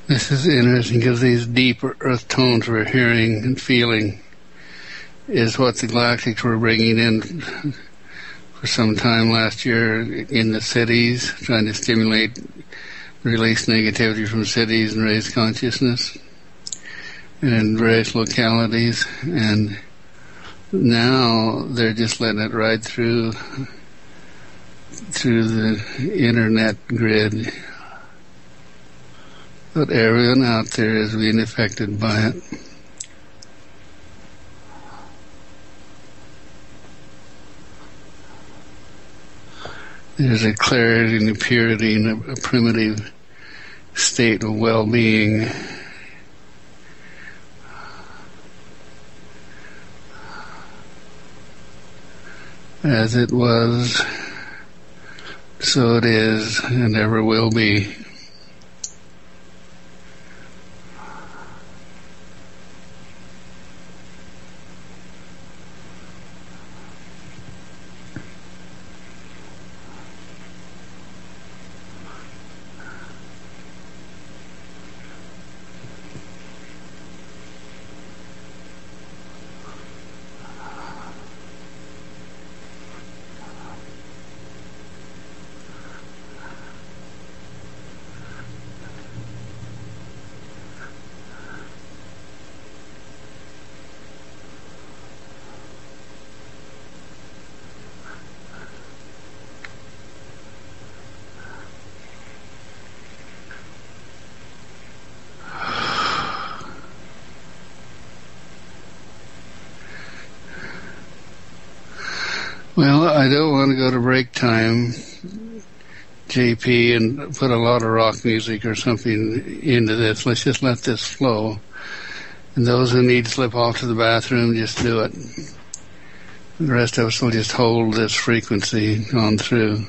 This is interesting because these deeper earth tones we're hearing and feeling is what the galactics were bringing in for some time last year in the cities, trying to stimulate, release negativity from cities and raise consciousness in various localities. And now they're just letting it ride through the internet grid. But everyone out there is being affected by it. There's a clarity and a purity and a primitive state of well-being. As it was, so it is, and ever will be. Well, I don't want to go to break time, JP, and put a lot of rock music or something into this. Let's just let this flow. And those who need to slip off to the bathroom, just do it. The rest of us will just hold this frequency on through.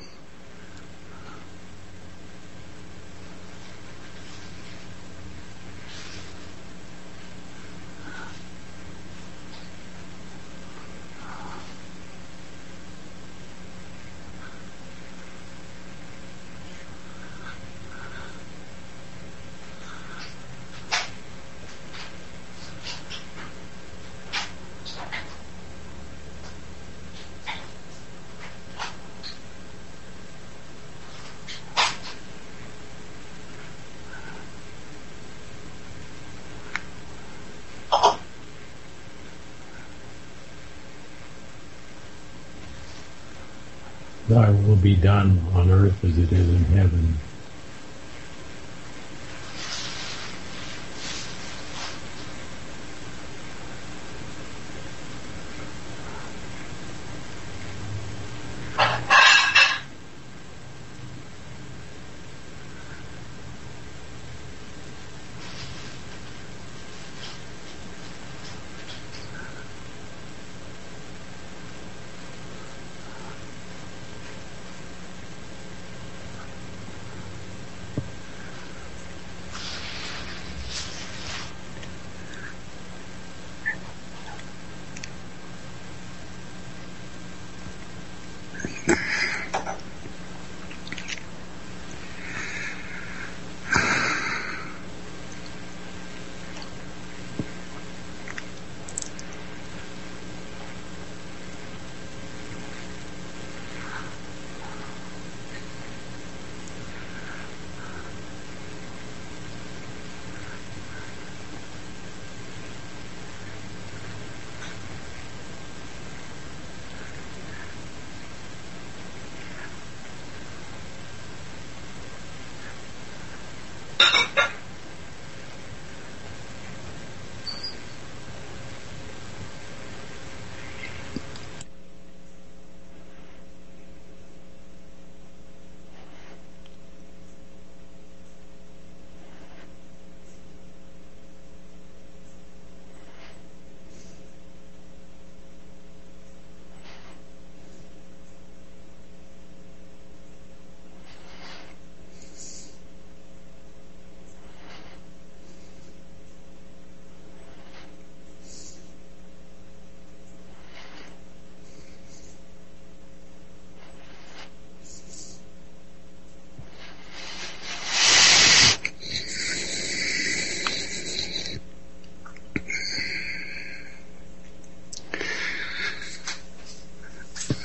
Thy will be done on earth as it is in heaven.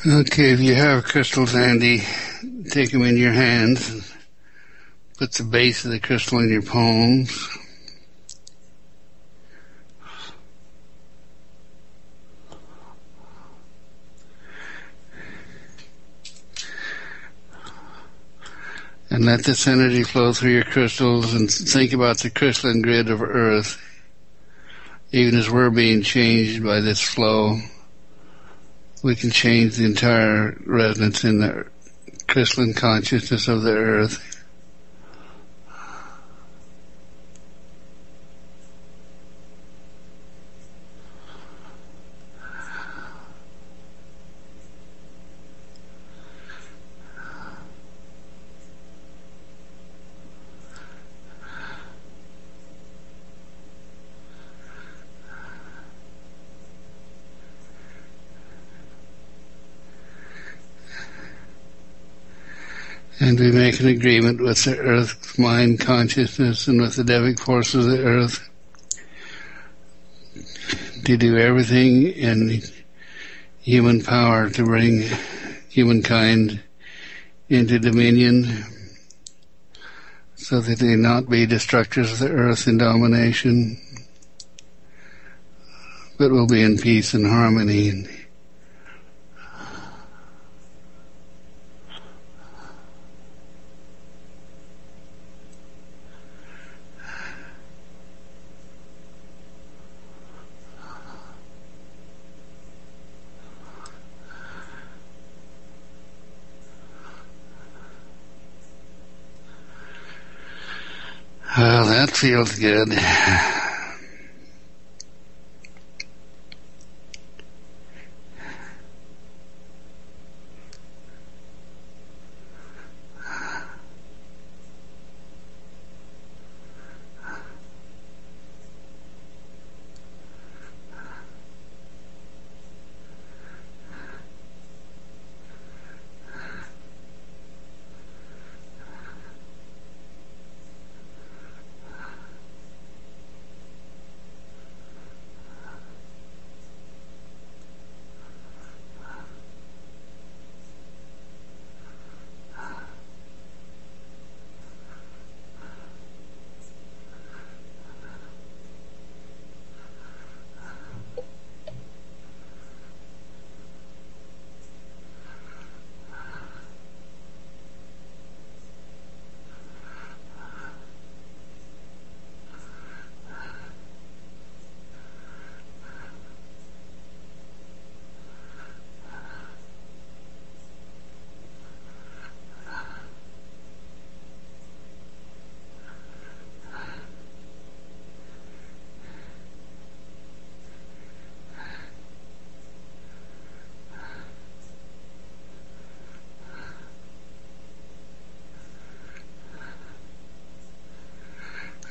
Okay, if you have crystals handy, take them in your hands and put the base of the crystal in your palms. And let this energy flow through your crystals and think about the crystalline grid of Earth. Even as we're being changed by this flow, we can change the entire resonance in the crystalline consciousness of the earth. And we make an agreement with the earth mind consciousness and with the devic forces of the earth to do everything in human power to bring humankind into dominion so that they not be destructors of the earth in domination, but will be in peace and harmony. Well, that feels good.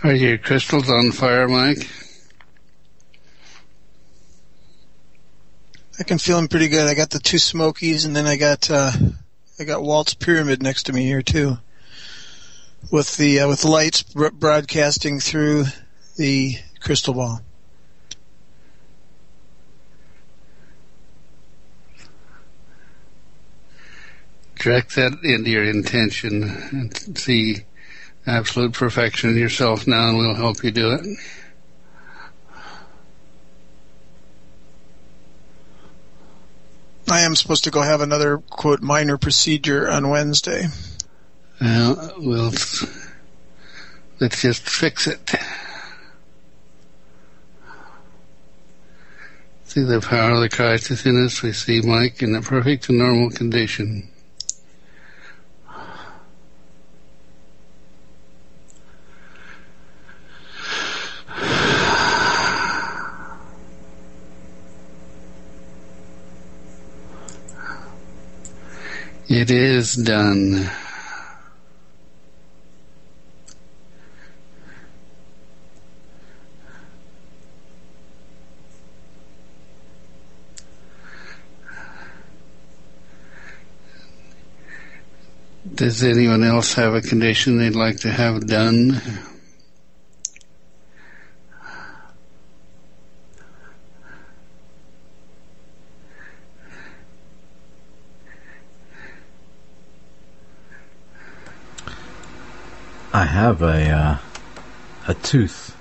Are your crystals on fire, Mike? I can feel them pretty good. I got the two Smokies, and then I got Walt's Pyramid next to me here too, with the lights broadcasting through the crystal ball. Direct that into your intention and see absolute perfection in yourself now, and we'll help you do it. I am supposed to go have another, quote, minor procedure on Wednesday. Well, let's just fix it. See the power of the Christ within us. We see Mike in a perfect and normal condition. It is done. Does anyone else have a condition they'd like to have done? I have a tooth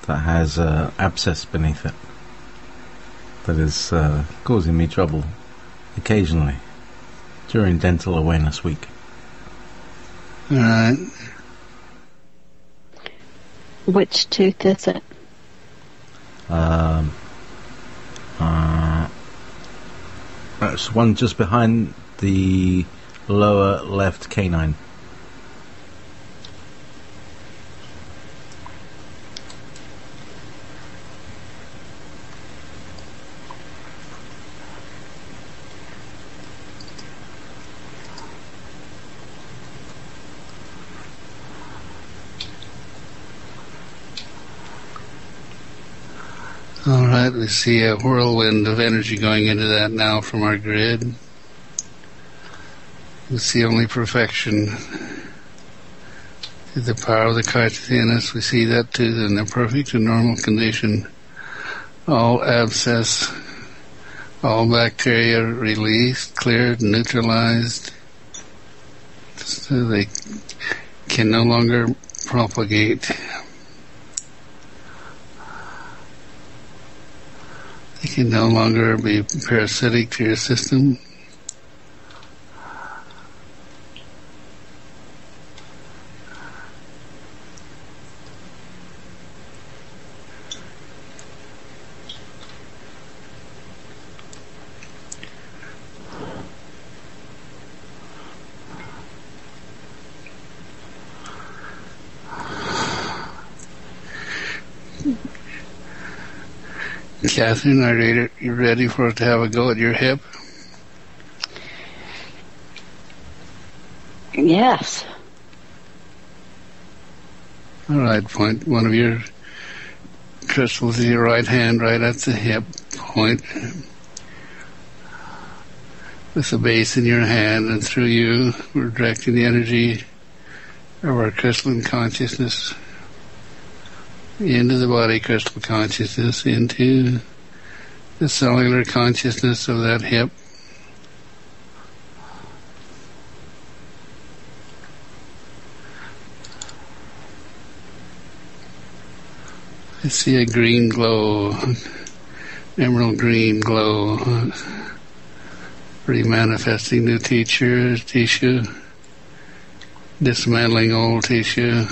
that has an abscess beneath it that is causing me trouble occasionally during Dental Awareness Week. All right. Which tooth is it? It's one just behind the lower left canine. All right, we see a whirlwind of energy going into that now from our grid. We see only perfection. The power of the conscious in us, we see that too, in the perfect and normal condition. All abscess, all bacteria released, cleared, neutralized, so they can no longer propagate. They can no longer be parasitic to your system. Catherine, are you ready for it to have a go at your hip? Yes. All right, point one of your crystals in your right hand right at the hip point with the base in your hand, and through you we're directing the energy of our crystalline consciousness into the body crystal consciousness, into the cellular consciousness of that hip. I see a green glow, emerald green glow, remanifesting new tissue, dismantling old tissue,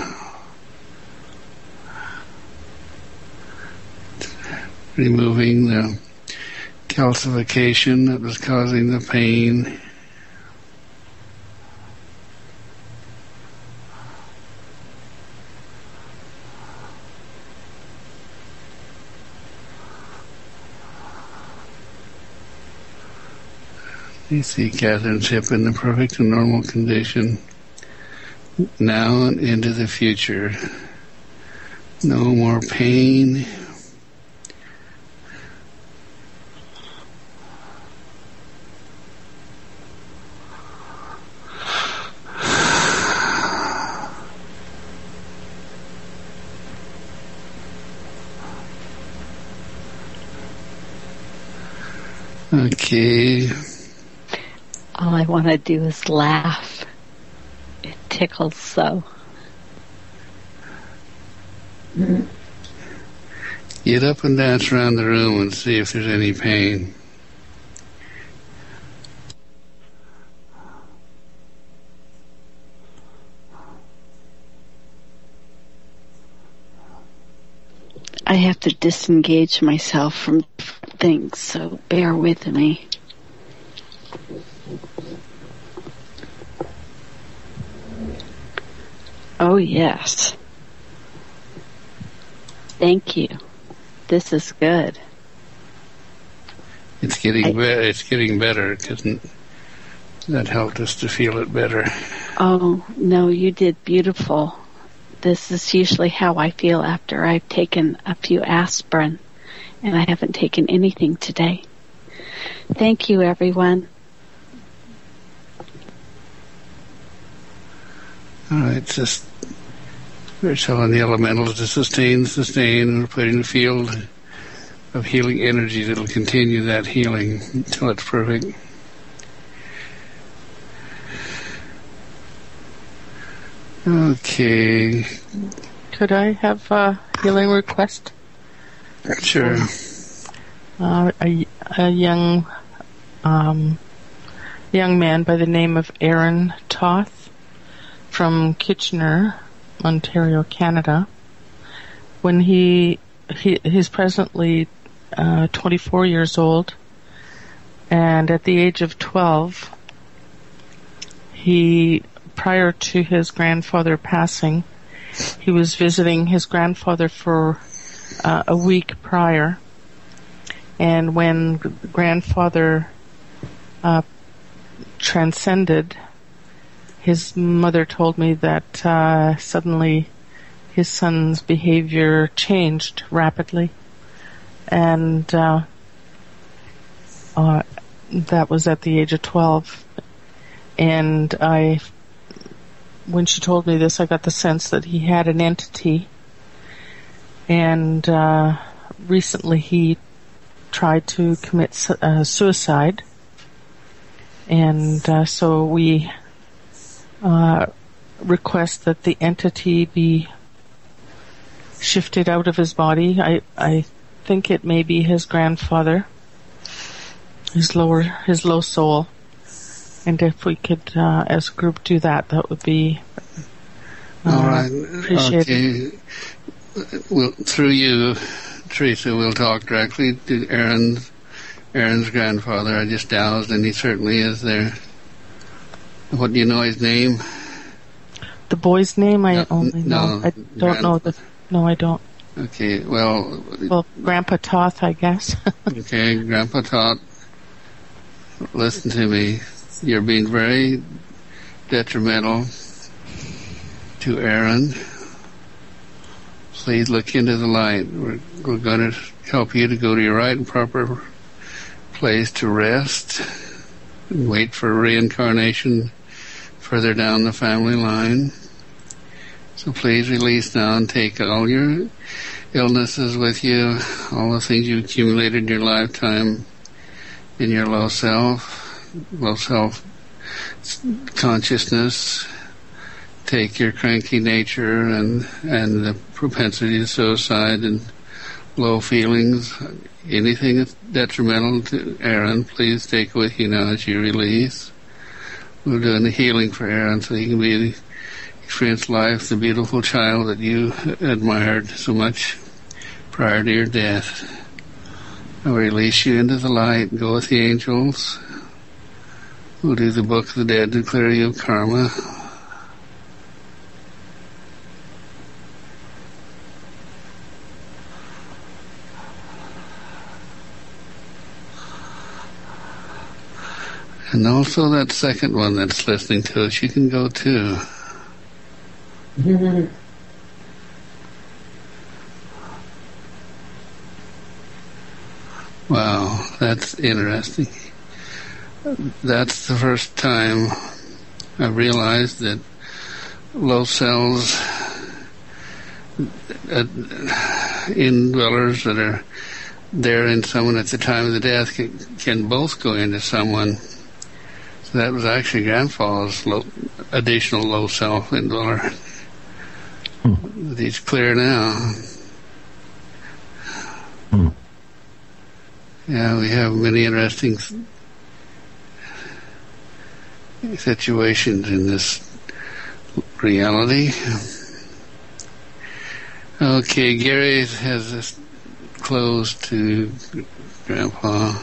removing the calcification that was causing the pain. You see Catherine's hip in the perfect and normal condition, now and into the future. No more pain. Okay. All I want to do is laugh. It tickles so. Get up and dance around the room and see if there's any pain. I have to disengage myself from things, so bear with me. Oh, yes. Thank you. This is good. It's getting better. It's getting better. That helped us to feel it better. Oh, no, you did beautiful. This is usually how I feel after I've taken a few aspirin, and I haven't taken anything today. Thank you, everyone. All right, just we're telling the elementals to sustain, and we're putting a field of healing energy that'll continue that healing until it's perfect. Okay. Could I have a healing request? Sure. A young man by the name of Aaron Toth from Kitchener, Ontario, Canada. When he's presently 24 years old, and at the age of 12, prior to his grandfather passing, he was visiting his grandfather for a week prior. And when grandfather transcended, his mother told me that suddenly his son's behavior changed rapidly. And that was at the age of 12. And when she told me this, I got the sense that he had an entity. And recently he tried to commit suicide. And so we request that the entity be shifted out of his body. I think it may be his grandfather, his low soul. And if we could, as a group, do that, that would be all right. Appreciated. Okay. Well, through you, Teresa, we'll talk directly to Aaron's grandfather. I just dowsed, and he certainly is there. What do you know his name? The boy's name I only know. I don't know No, I don't. Okay, well, Grandpa Toth, I guess. Okay, Grandpa Toth, listen to me. You're being very detrimental to Aaron. Please look into the light. We're going to help you to go to your right and proper place to rest and wait for reincarnation further down the family line. So please release now and take all your illnesses with you, all the things you accumulated in your lifetime in your low self consciousness. Take your cranky nature and the propensity to suicide and low feelings, anything that's detrimental to Aaron, please take with you now as you release. We're doing the healing for Aaron so he can experience life, the beautiful child that you admired so much prior to your death. I'll release you into the light, go with the angels. We'll do the Book of the Dead to clear you of karma. And also that second one that's listening to us, you can go too. Wow, that's interesting. That's the first time I realized that low cells, indwellers that are there in someone at the time of the death can both go into someone. So that was actually Grandpa's additional low self indweller. He's clear now. Yeah, we have many interesting situations in this reality. Okay, Gary has this closed to Grandpa.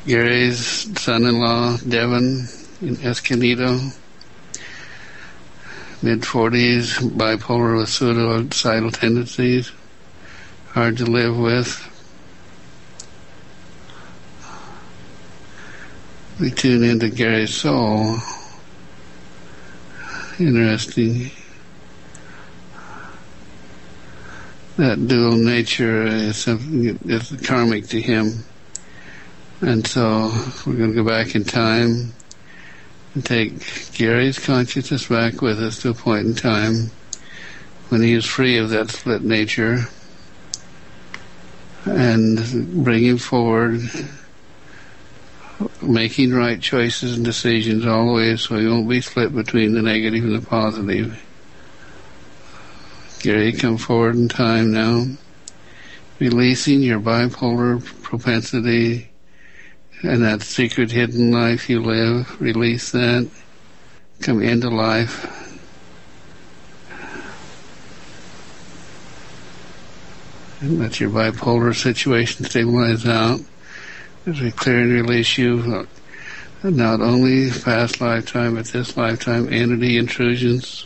Gary's son-in-law, Devin, in Escondido, mid-40s, bipolar with suicidal tendencies, hard to live with. We tune into Gary's soul. Interesting. That dual nature is something that's karmic to him. And so we're going to go back in time and take Gary's consciousness back with us to a point in time when he is free of that split nature and bring him forward, making right choices and decisions all the way so he won't be split between the negative and the positive. Gary, come forward in time now, releasing your bipolar propensity and that secret hidden life you live. Release that. Come into life. And let your bipolar situation stabilize out. As we clear and release you, not only past lifetime, but this lifetime entity intrusions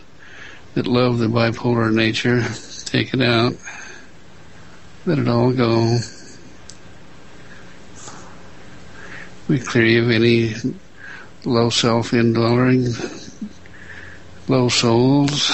that love the bipolar nature. Take it out. Let it all go. We clear you of any low self-indwelling, low souls.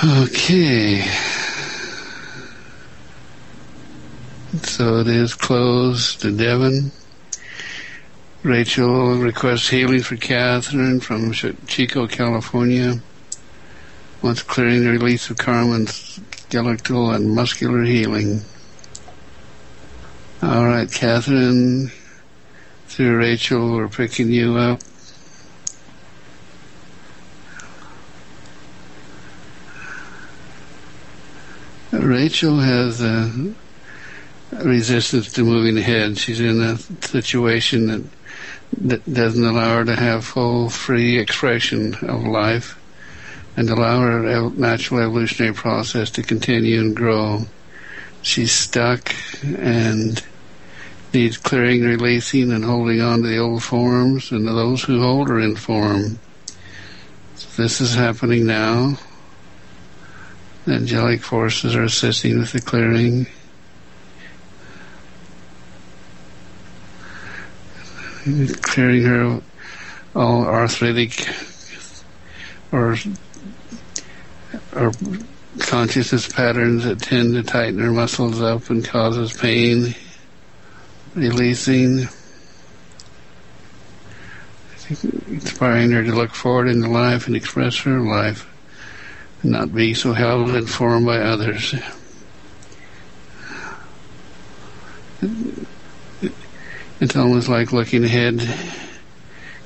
Okay. So it is closed to Devon. Rachel requests healing for Catherine from Chico, California. Wants clearing the release of karma and skeletal and muscular healing. All right, Catherine, through Rachel, we're picking you up. Rachel has a resistance to moving ahead. She's in a situation that doesn't allow her to have full, free expression of life and allow her natural evolutionary process to continue and grow. She's stuck and needs clearing, releasing, and holding on to the old forms and to those who hold her in form. So this is happening now. The angelic forces are assisting with the clearing. Clearing her all arthritic or consciousness patterns that tend to tighten her muscles up and causes pain. Releasing. Inspiring her to look forward into life and express her life. Not be so held and formed by others. It's almost like looking ahead,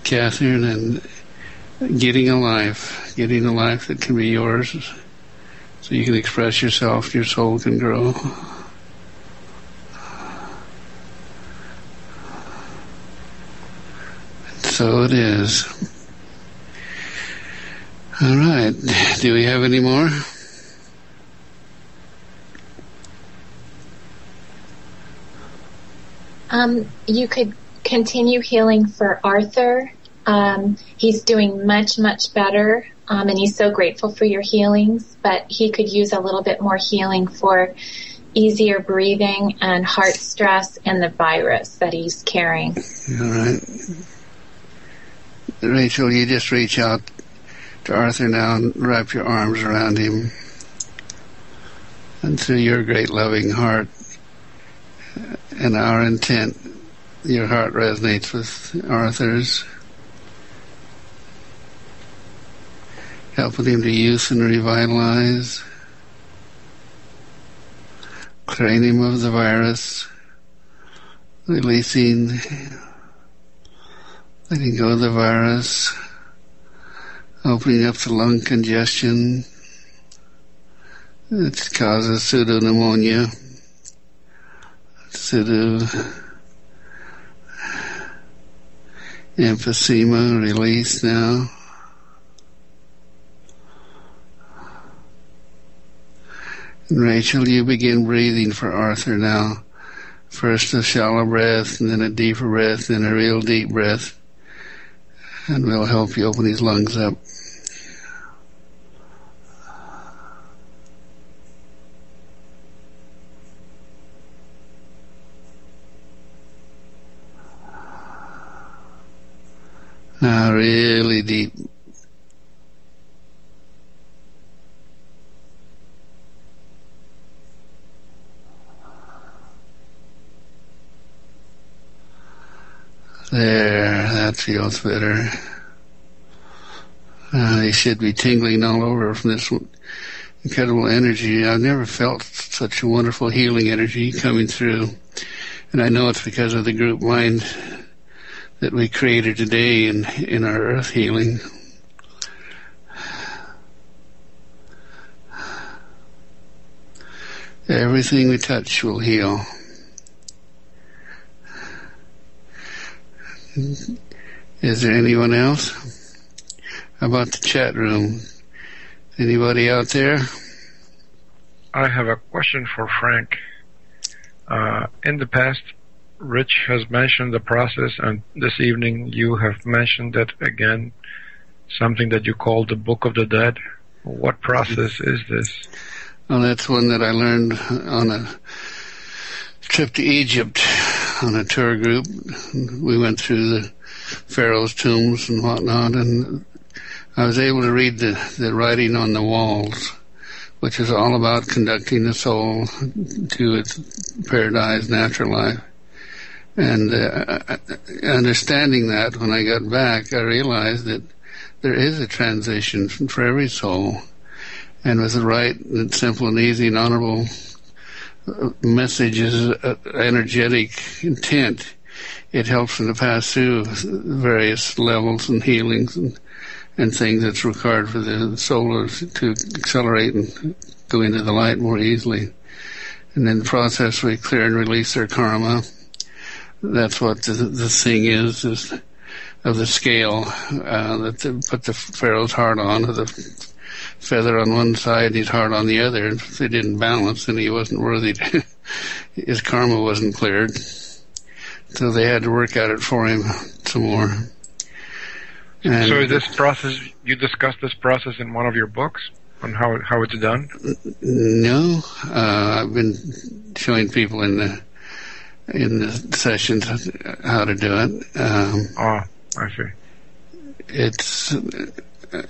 Catherine, and getting a life that can be yours, so you can express yourself, your soul can grow. So it is. All right. Do we have any more? You could continue healing for Arthur. He's doing much, much better, and he's so grateful for your healings, but he could use a little bit more healing for easier breathing and heart stress and the virus that he's carrying. All right. Rachel, you just reach out to Arthur now and wrap your arms around him. And through your great loving heart and our intent, your heart resonates with Arthur's, helping him to use and revitalize, clearing him of the virus, releasing, letting go of the virus, opening up the lung congestion that causes pseudo-pneumonia, pseudo-emphysema, release now. And Rachel, you begin breathing for Arthur now. First a shallow breath, and then a deeper breath, and then a real deep breath. And we'll help you open his lungs up. Now really deep. There, that feels better. They should be tingling all over from this incredible energy. I've never felt such a wonderful healing energy coming through. And I know it's because of the group mind that we created today in our earth healing. Everything we touch will heal. Is there anyone else? How about the chat room? Anybody out there? I have a question for Frank. In the past, Rich has mentioned the process, and this evening you have mentioned it again, something that you call the Book of the Dead. What process is this? Well, that's one that I learned on a trip to Egypt on a tour group. We went through the pharaoh's tombs and whatnot, and I was able to read the writing on the walls, which is all about conducting the soul to its paradise, natural life. And understanding that, when I got back, I realized that there is a transition for every soul. And with the right and simple and easy and honorable messages, energetic intent, it helps them to pass through various levels and healings and things that's required for the soul to accelerate and go into the light more easily. And in the process, we clear and release their karma. That's what the thing is of the scale that they put the pharaoh's heart on, or the feather on one side and his heart on the other. If they didn't balance, then he wasn't worthy to, his karma wasn't cleared. So they had to work at it for him some more. And so this process, you discussed this process in one of your books on how it's done? No, I've been showing people in the sessions how to do it. I see. It's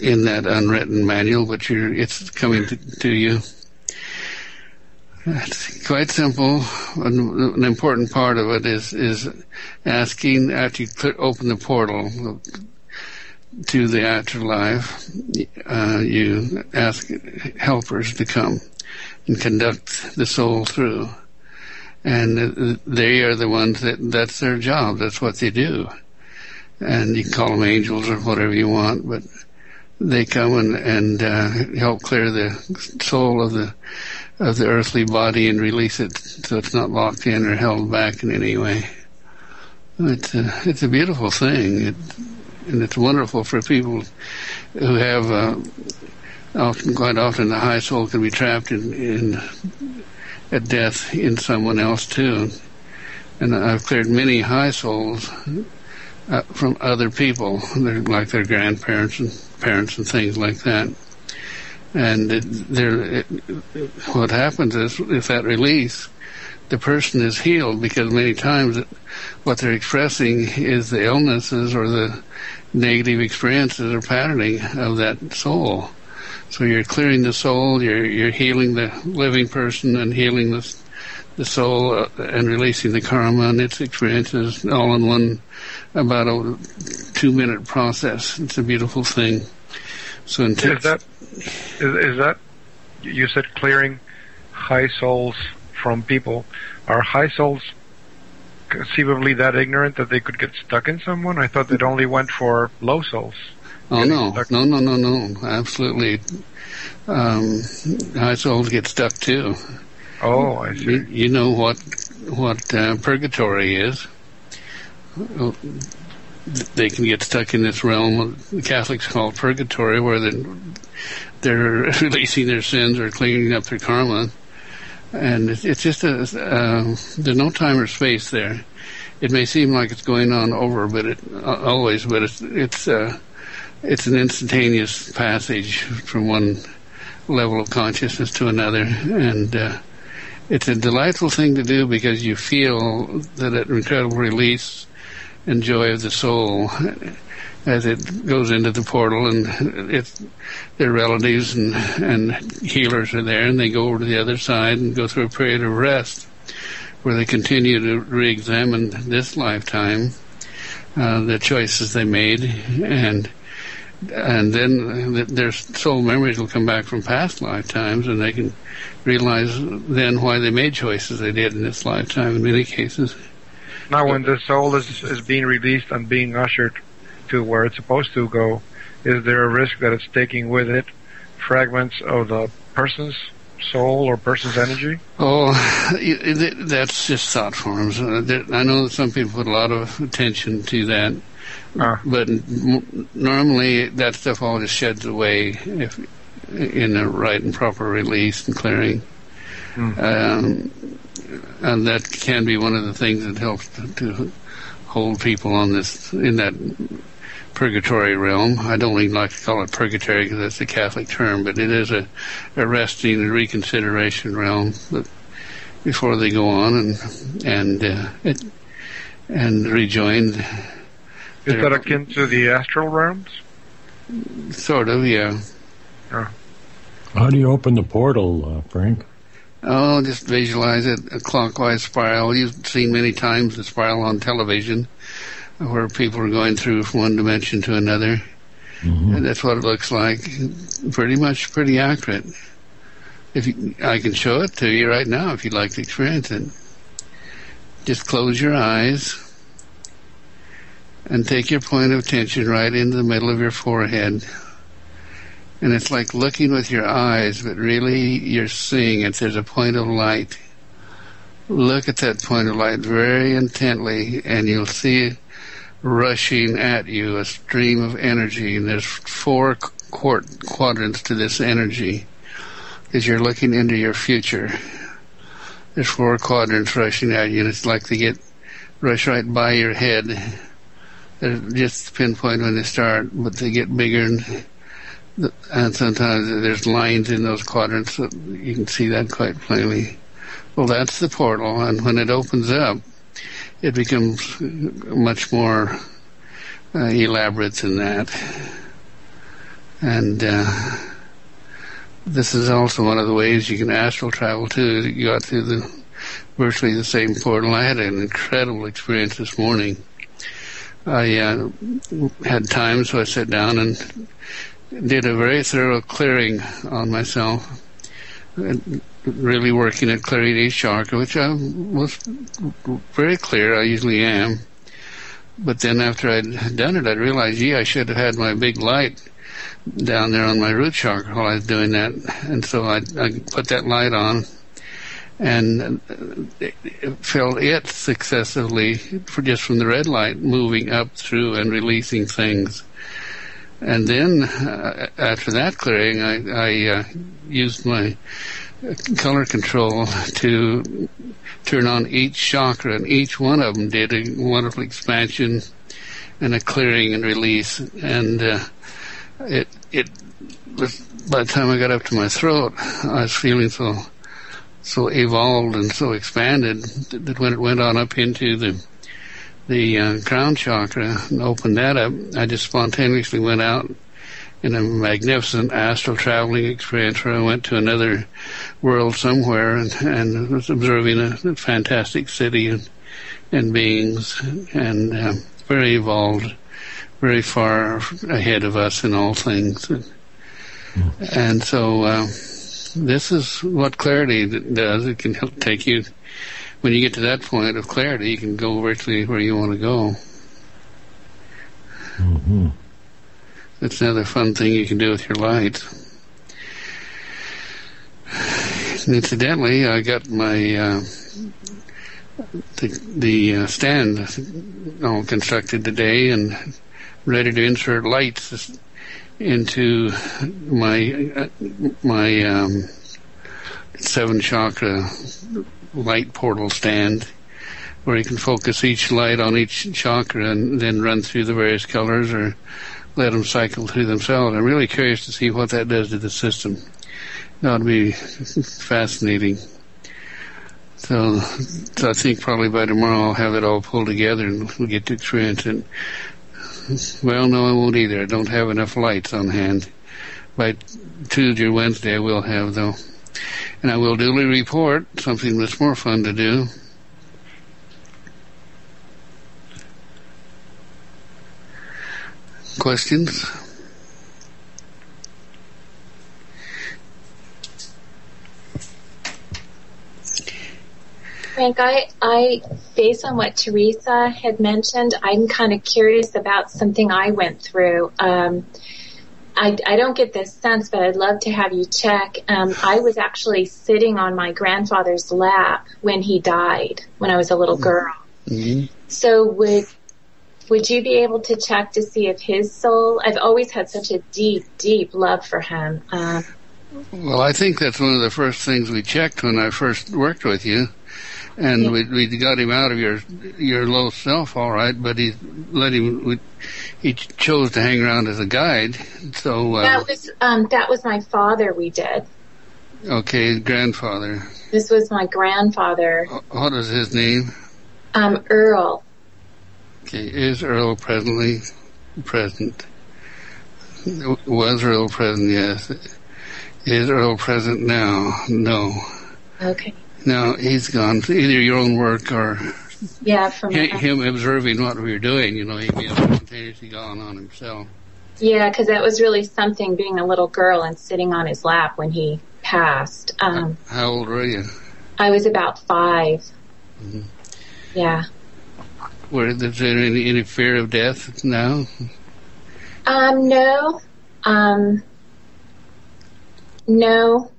in that unwritten manual, but it's coming to you. It's quite simple. An important part of it is asking, after you open the portal to the afterlife, you ask helpers to come and conduct the soul through. And they are the ones that's their job. That's what they do. And you can call them angels or whatever you want, but they come and help clear the soul of the earthly body and release it so it's not locked in or held back in any way. It's a beautiful thing, and it's wonderful for people who have quite often the high soul can be trapped at death in someone else too. And I've cleared many high souls from other people, like their grandparents and parents and things like that. And what happens is, with that release, the person is healed, because many times what they're expressing is the illnesses or the negative experiences or patterning of that soul. So you're clearing the soul, you're healing the living person and healing the soul and releasing the karma and its experiences all in one, about a 2-minute process. It's a beautiful thing. So is that you said clearing high souls from people? Are high souls conceivably that ignorant that they could get stuck in someone? I thought it only went for low souls. Oh, no, absolutely. High souls get stuck too. Oh, I see. You know what purgatory is. They can get stuck in this realm the Catholics call purgatory, where they're releasing their sins or cleaning up their karma. And it's just there's no time or space there. It may seem like it's going on over, but it's an instantaneous passage from one level of consciousness to another, and it's a delightful thing to do, because you feel that incredible release and joy of the soul as it goes into the portal, and their relatives and healers are there, and they go over to the other side and go through a period of rest where they continue to re-examine this lifetime, the choices they made, and then their soul memories will come back from past lifetimes, and they can realize then why they made choices they did in this lifetime in many cases. Now, when the soul is being released and being ushered to where it's supposed to go, is there a risk that it's taking with it fragments of the person's soul or person's energy? Oh, that's just thought forms. I know that some people put a lot of attention to that, but normally that stuff all just sheds away if in a right and proper release and clearing. And that can be one of the things that helps to hold people on this, in that purgatory realm. I don't even like to call it purgatory because that's a Catholic term, but it is a resting and reconsideration realm. But before they go on and rejoin. Is that akin to the astral realms? Sort of, yeah. How do you open the portal, Frank? Oh, just visualize it, a clockwise spiral. You've seen many times the spiral on television, where people are going through from one dimension to another. And that's what it looks like. Pretty accurate. I can show it to you right now if you'd like to experience it. Just close your eyes and take your point of attention right into the middle of your forehead. And it's like looking with your eyes, but really you're seeing it. There's a point of light. Look at that point of light very intently, and you'll see it rushing at you, a stream of energy. And there's 4 quadrants to this energy, because you're looking into your future. There's 4 quadrants rushing at you, and it's like they rush right by your head. They're just pinpoint when they start, but they get bigger, and sometimes there's lines in those quadrants, so you can see that quite plainly. Well, that's the portal, and when it opens up, it becomes much more elaborate than that. And this is also one of the ways you can astral travel too. You got through virtually the same portal. I had an incredible experience this morning. I had time, so I sat down and did a very thorough clearing on myself, really working at clearing each chakra, which I was very clear. I usually am. But then after I'd done it, I realized, I should have had my big light down there on my root chakra while I was doing that. And so I put that light on and felt it successively, just from the red light, moving up through and releasing things. And then after that clearing, I used my color control to turn on each chakra, and each one of them did a wonderful expansion and a clearing and release. And it was, by the time I got up to my throat, I was feeling so evolved and so expanded that when it went on up into the crown chakra and opened that up, I just spontaneously went out in a magnificent astral traveling experience where I went to another world somewhere and was observing a fantastic city and beings, and very evolved, very far ahead of us in all things. And so this is what clarity does. It can help take you, when you get to that point of clarity, you can go virtually where you want to go. That's another fun thing you can do with your light. And incidentally, I got my the stand all constructed today and ready to insert lights into my 7 chakra light portal stand, where you can focus each light on each chakra and then run through the various colors or let them cycle through themselves. I'm really curious to see what that does to the system. That would be fascinating. So I think probably by tomorrow I'll have it all pulled together and we'll get to experience it. Well, no, I won't either. I don't have enough lights on hand. By Tuesday or Wednesday I will have, though. And I will duly report, something that's more fun to do. Questions? Frank, I, based on what Teresa had mentioned, I'm kind of curious about something I went through. I don't get this sense, but I'd love to have you check. I was actually sitting on my grandfather's lap when he died, when I was a little girl. Mm-hmm. So would you be able to check to see if his soul, I've always had such a deep, deep love for him. Well, I think that's one of the first things we checked when I first worked with you. And we got him out of your low self, all right, but he chose to hang around as a guide. So that was my father. We did. Okay, grandfather. This was my grandfather. What is his name? Earl. Okay, is Earl presently present? Was Earl present? Yes. Is Earl present now? No. Okay. No, he's gone. Either your own work or from him observing what we were doing. You know, he may have spontaneously gone on himself. Yeah, because that was really something, being a little girl and sitting on his lap when he passed. How old were you? I was about 5. Mm-hmm. Yeah. Is there any fear of death now? No. No.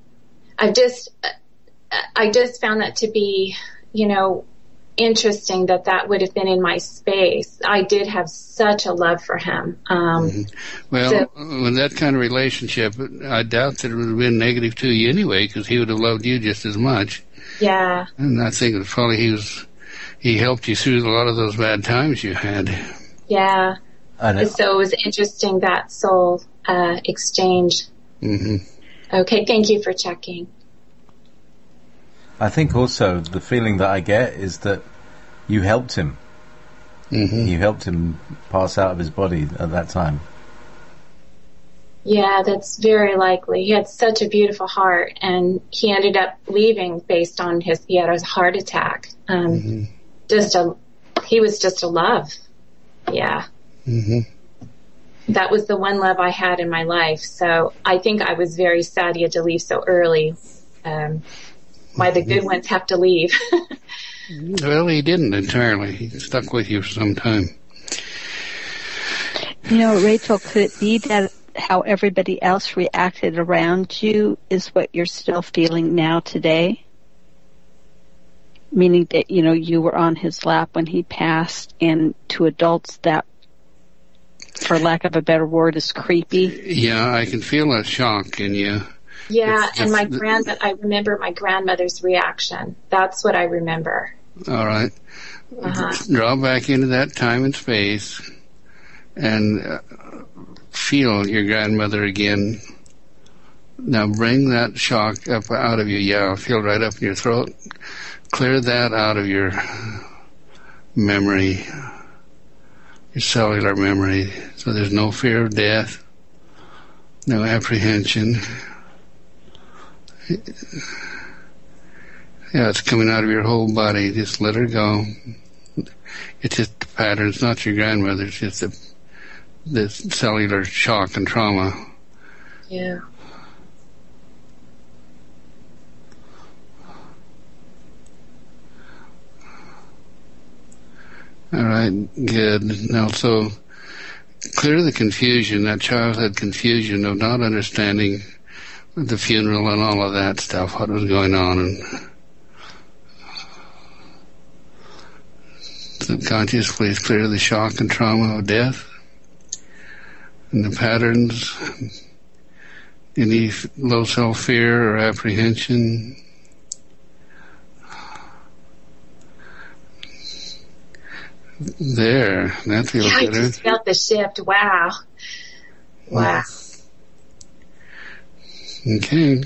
I just found that to be, interesting that would have been in my space. I did have such a love for him. Well, with that kind of relationship, I doubt that it would have been negative to you anyway, because he would have loved you just as much. Yeah. And I think it's probably he helped you through a lot of those bad times you had. Yeah. So it was interesting, that soul exchange. Mm-hmm. Okay, thank you for checking. I think also the feeling that I get is that you helped him. Mm-hmm. You helped him pass out of his body at that time. Yeah, that's very likely. He had such a beautiful heart, and he ended up leaving based on he had a heart attack. Mm-hmm. He was just a love. Yeah. Mm-hmm. That was the one love I had in my life. So I think I was very sad he had to leave so early. Why the good ones have to leave. Well, he didn't entirely. He stuck with you for some time. Rachel, could it be that how everybody else reacted around you is what you're still feeling now today? Meaning that, you were on his lap when he passed, and to adults that, for lack of a better word, is creepy. Yeah, I can feel a shock in you. Yeah, and I remember my grandmother's reaction. That's what I remember. All right. Uh-huh. Draw back into that time and space and feel your grandmother again. Now bring that shock up out of you. Yeah, feel right up in your throat. Clear that out of your memory, your cellular memory, so there's no fear of death, no apprehension. Yeah, it's coming out of your whole body. Just let her go. It's just the pattern. It's not your grandmother. It's just the cellular shock and trauma. Yeah. All right, good. Now, so clear the confusion, that childhood confusion of not understanding the funeral and all of that stuff, what was going on, and subconscious, please clear the shock and trauma of death and the patterns, any low self-fear or apprehension. There, that feels better. I just felt the shift. Wow. Okay.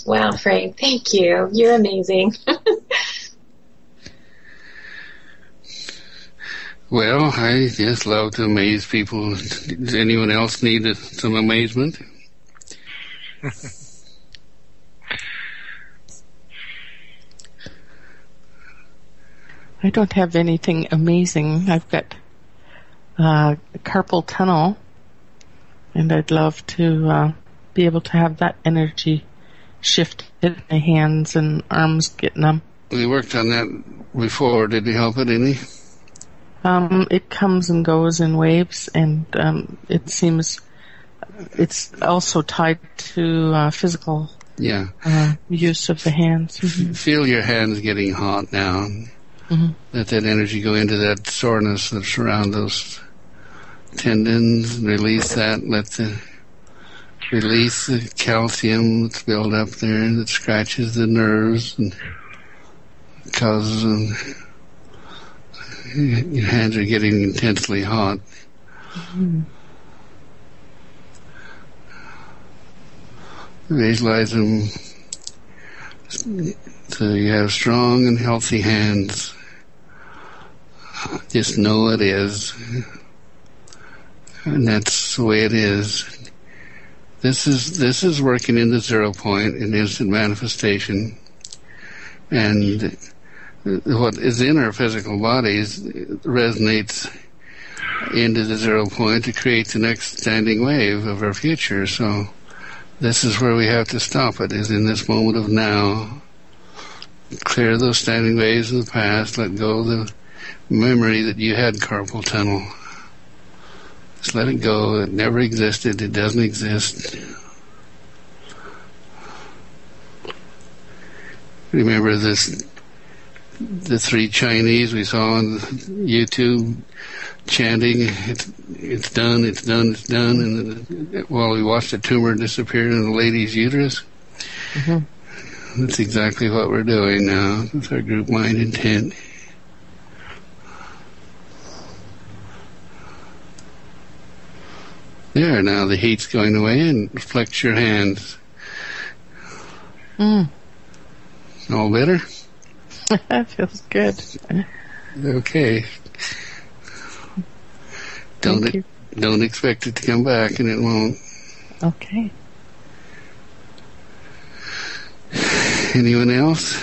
Wow, Frank, thank you. You're amazing. Well, I just love to amaze people. Does anyone else need some amazement? I don't have anything amazing. I've got carpal tunnel, and I'd love to be able to have that energy shift in my hands and arms getting them. We worked on that before. Did we help it any? It comes and goes in waves, and it seems it's also tied to physical use of the hands. Mm-hmm. Feel your hands getting hot now. Mm-hmm. Let that energy go into that soreness that's around those tendons and release that. Release the calcium that's built up there that scratches the nerves and causes them. Your hands are getting intensely hot. Mm-hmm. Visualize them so you have strong and healthy hands. Just know it is. And that's the way it is. This is working in the 0 point in instant manifestation. And what is in our physical bodies resonates into the 0 point to create the next standing wave of our future. So this is where we have to stop it, is in this moment of now. Clear those standing waves of the past. Let go of the memory that you had carpal tunnel. Just let it go. It never existed. It doesn't exist. Remember the 3 Chinese we saw on YouTube chanting, it's done, it's done, it's done, and while we watched a tumor disappear in the lady's uterus. Mm-hmm. That's exactly what we're doing now. That's our group mind intent. There, now the heat's going away, and flex your hands. All better? That feels good. Okay. Don't expect it to come back, and it won't. Okay. Anyone else?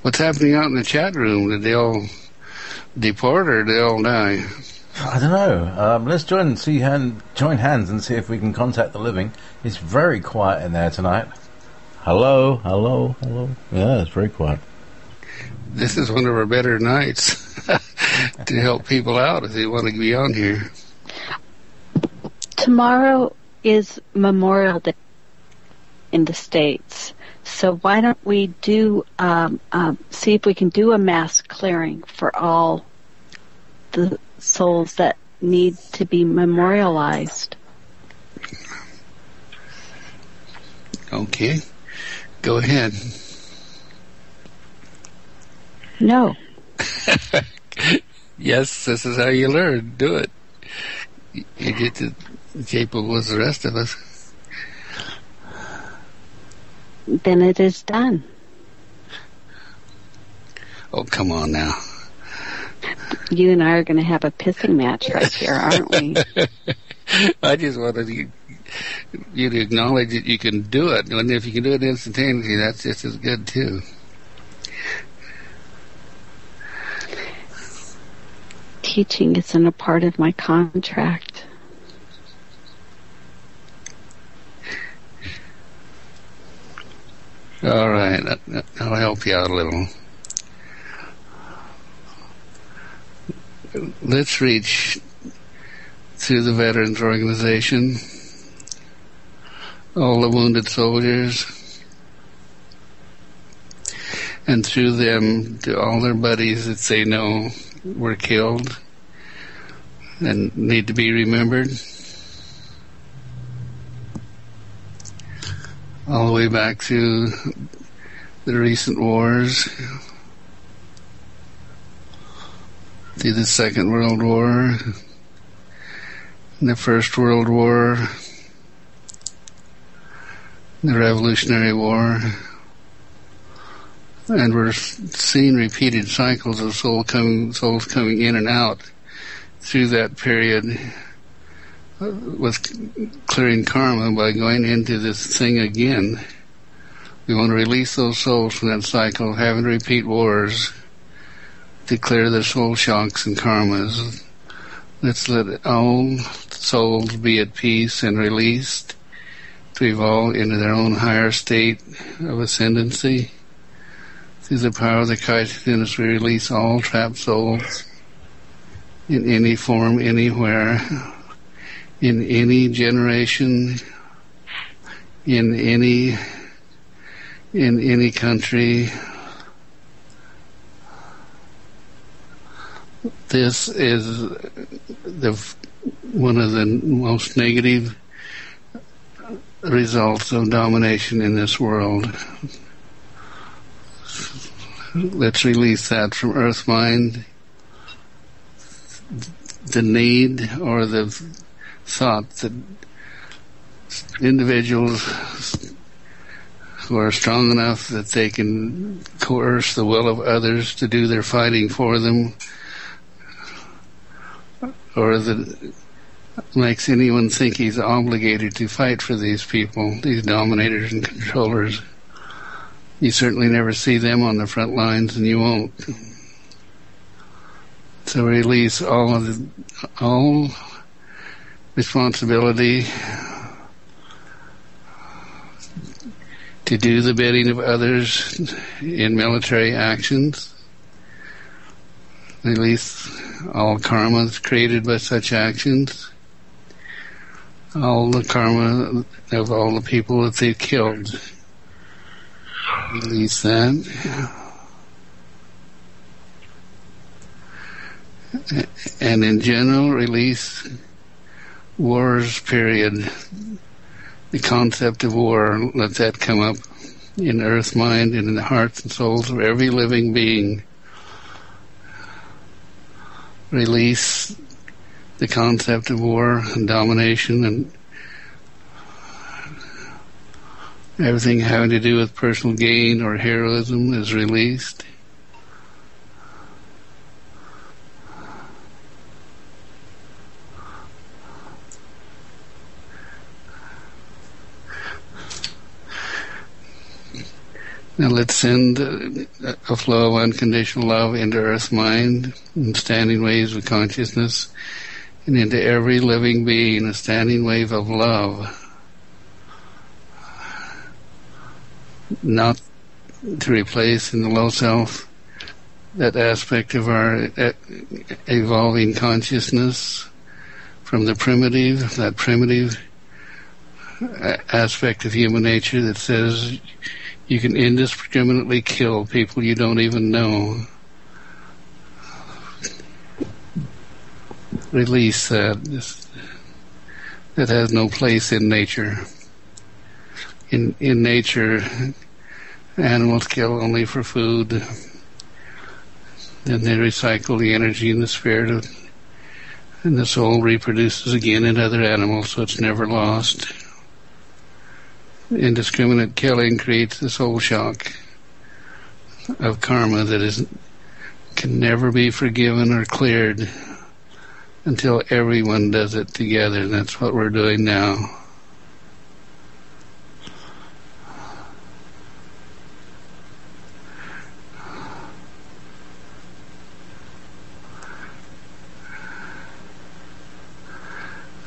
What's happening out in the chat room? Did they all depart or did they all die? I don't know. Let's join hands and see if we can contact the living. It's very quiet in there tonight. Hello, hello, hello. Yeah, it's very quiet. This is one of our better nights to help people out if they want to be on here. Tomorrow is Memorial Day in the States. So why don't we do see if we can do a mass clearing for all the souls that need to be memorialized. Okay. Go ahead. No. Yes, this is how you learn. Do it. You get as capable as the rest of us. Then it is done. Oh, come on now. You and I are going to have a pissing match right here, aren't we? I just wanted you to acknowledge that you can do it. And if you can do it instantaneously, that's just as good, too. Teaching isn't a part of my contract. All right. I'll help you out a little. Let's reach through the Veterans Organization, all the wounded soldiers, and through them to all their buddies that they know were killed and need to be remembered, all the way back to the recent wars, through the Second World War, the First World War, the Revolutionary War, and we're seeing repeated cycles of souls coming in and out through that period with clearing karma by going into this thing again. We want to release those souls from that cycle, having to repeat wars, to clear their soul shocks and karmas. Let's let all souls be at peace and released to evolve into their own higher state of ascendancy. Through the power of the Christ within us, we release all trapped souls in any form, anywhere, in any generation, in any country. This is one of the most negative results of domination in this world. Let's release that from Earth Mind. The need or the thought that individuals who are strong enough that they can coerce the will of others to do their fighting for them, or that makes anyone think he's obligated to fight for these people, these dominators and controllers. You certainly never see them on the front lines, and you won't. So release all responsibility to do the bidding of others in military actions. Release all karma created by such actions. All the karma of all the people that they've killed. Release that. And in general, release wars, period. The concept of war, let that come up in Earth Mind and in the hearts and souls of every living being. Release the concept of war and domination and everything having to do with personal gain or heroism is released. Now let's send a flow of unconditional love into Earth Mind and standing waves of consciousness, and into every living being, a standing wave of love. Not to replace in the low self that aspect of our evolving consciousness from the primitive, that primitive aspect of human nature that says you can indiscriminately kill people you don't even know. Release that. That has no place in nature. In nature, animals kill only for food. Then they recycle the energy in the spirit, and the soul reproduces again in other animals, so it's never lost. Indiscriminate killing creates the soul shock of karma that can never be forgiven or cleared until everyone does it together. And that's what we're doing now.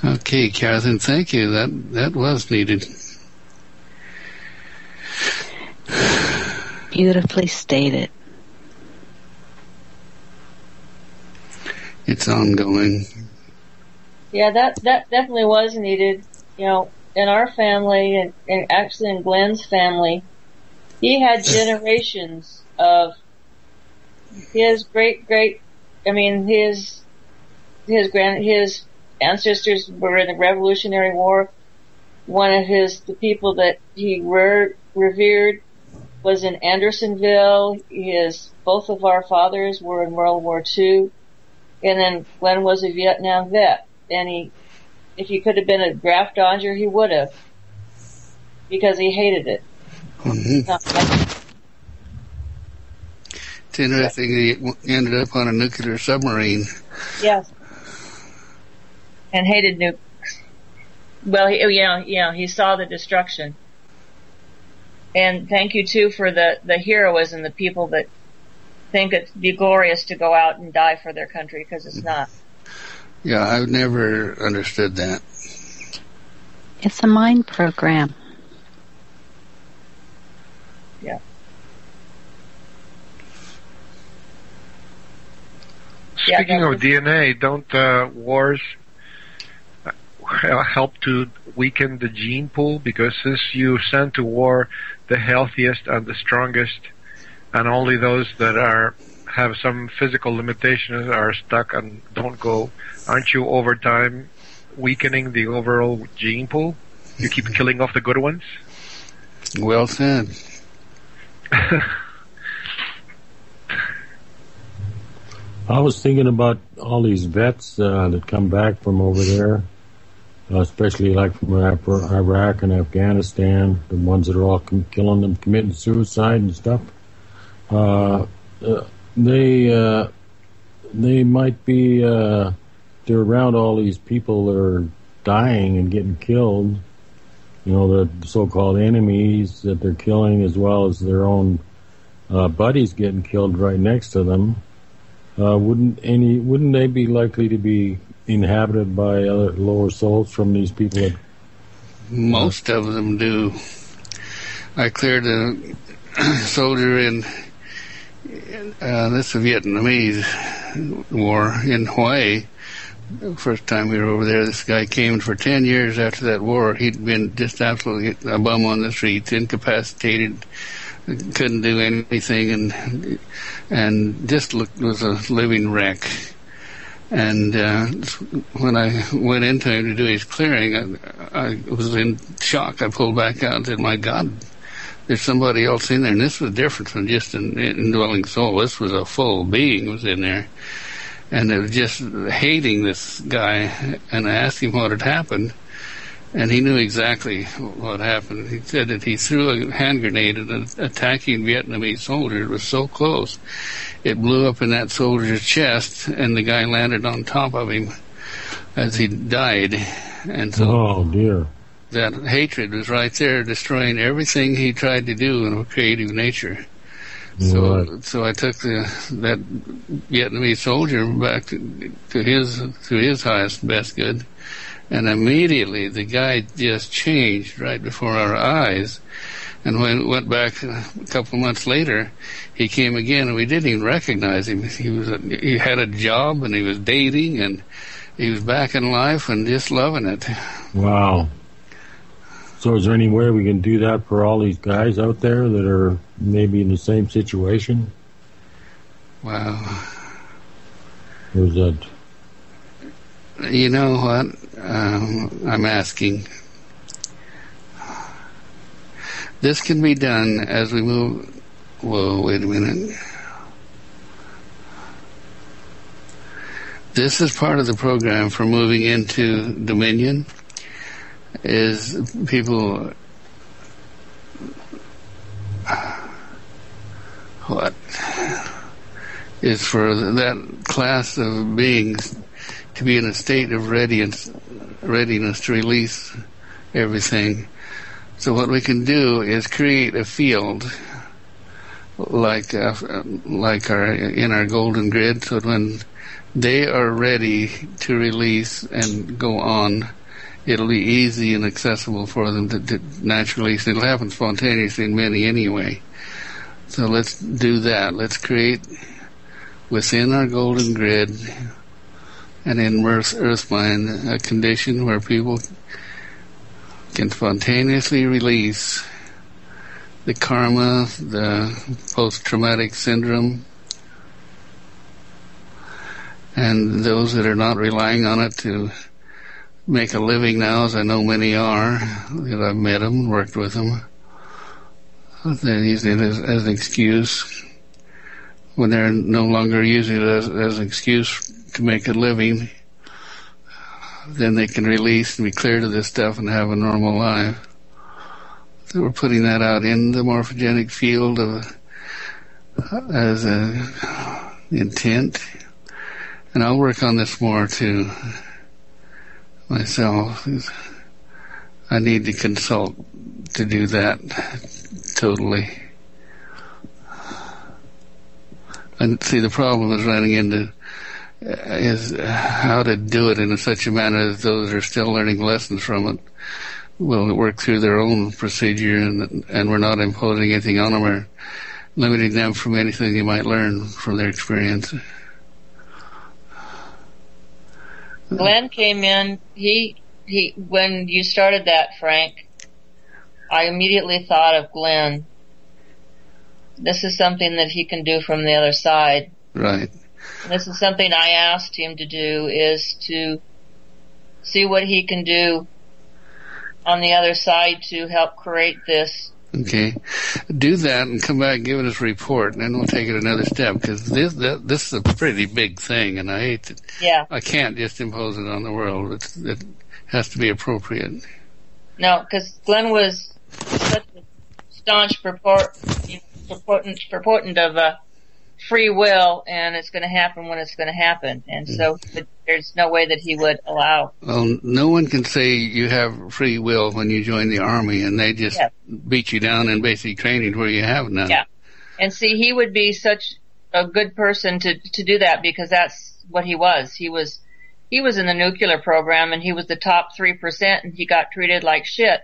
Okay, Catherine, thank you. That was needed. Beautifully stated. It's ongoing. Yeah, that definitely was needed. You know, in our family, and actually in Glenn's family, he had generations of his his ancestors were in the Revolutionary War. One of the people that he revered was in Andersonville. Both of our fathers were in World War II. And then Glenn was a Vietnam vet. And if he could have been a draft dodger, he would have. Because he hated it. Mm-hmm. It's interesting he ended up on a nuclear submarine. Yes. And hated nukes. Well, he saw the destruction. And thank you too for the heroism, the people that think it'd be glorious to go out and die for their country, because it's not. Yeah, I've never understood that. It's a mind program. Yeah. Speaking of DNA, don't wars... help to weaken the gene pool? Because since you send to war the healthiest and the strongest, and only those that have some physical limitations are stuck and don't go, aren't you over time weakening the overall gene pool? You keep killing off the good ones? Well said. I was thinking about all these vets that come back from over there, especially like from Iraq and Afghanistan, the ones that are all killing them, committing suicide and stuff. They might be they're around all these people that are dying and getting killed. You know, the so-called enemies that they're killing, as well as their own buddies getting killed right next to them. Wouldn't they be likely to be inhabited by other lower souls from these people? Most of them do. I cleared a soldier in this Vietnamese war in Hawaii. First time we were over there, this guy came for 10 years after that war. He'd been just absolutely a bum on the streets, incapacitated, couldn't do anything, and just was a living wreck. And when I went into him to do his clearing, I was in shock. I pulled back out and said, "My God, there's somebody else in there." And this was different from just an indwelling soul. This was a full being was in there. And they were just hating this guy, and I asked him what had happened, and he knew exactly what happened. He said that he threw a hand grenade at an attacking Vietnamese soldier. It was so close. It blew up in that soldier's chest, and the guy landed on top of him as he died. And so, oh dear, that hatred was right there, destroying everything he tried to do in a creative nature. So I took that Vietnamese soldier back to his highest and best good, and immediately the guy just changed right before our eyes. And when we went back a couple of months later, he came again, and we didn't even recognize him. He had a job, and he was dating, and he was back in life and just loving it. Wow. So is there any way we can do that for all these guys out there that are maybe in the same situation? Wow. Or is that... You know what? I'm asking. This can be done as we move... Whoa, wait a minute. This is part of the program for moving into Dominion. Is people what is for that class of beings to be in a state of readiness to release everything. So what we can do is create a field like in our golden grid, so when they are ready to release and go on, it'll be easy and accessible for them to naturally. It'll happen spontaneously in many anyway. So let's do that. Let's create within our golden grid and in Earthmind a condition where people can spontaneously release the karma, the post-traumatic syndrome, and those that are not relying on it to make a living now, as I know many are, that I've met them and worked with them. They're using it as an excuse. When they're no longer using it as an excuse to make a living, then they can release and be clear to this stuff and have a normal life. So we're putting that out in the morphogenic field as a intent. And I'll work on this more too. Myself, I need to consult to do that totally. And see, the problem is running into is how to do it in such a manner that those who are still learning lessons from it will work through their own procedure, and we're not imposing anything on them or limiting them from anything they might learn from their experience. Glenn came in. He when you started that, Frank, I immediately thought of Glenn. This is something that he can do from the other side. Right. And this is something I asked him to do, is to see what he can do on the other side to help create this. Okay. Do that and come back and give us a report, and then we'll take it another step, because this is a pretty big thing, and I hate to, I can't just impose it on the world. It has to be appropriate. No, because Glenn was such a staunch purportant of free will, and it's going to happen when it's going to happen. And so there's no way that he would allow. Well, no one can say you have free will when you join the Army, and they just beat you down in basic training where you have none. Yeah. And see, he would be such a good person to do that, because that's what he was. He was in the nuclear program, and he was the top 3%, and he got treated like shit.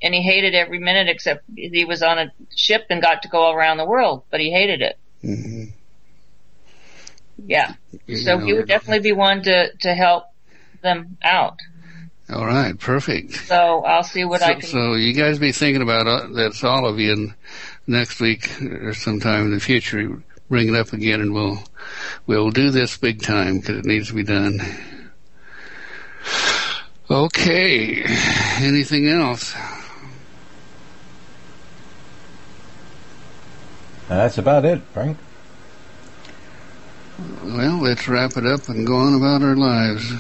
And he hated every minute, except he was on a ship and got to go around the world, but he hated it. Mm-hmm. Yeah. So he would definitely be one to help them out. All right. Perfect. So I'll see what I can. So you guys be thinking about that's all of you, and next week or sometime in the future, bring it up again, and we'll do this big time, because it needs to be done. Okay. Anything else? That's about it, Frank. Well, let's wrap it up and go on about our lives.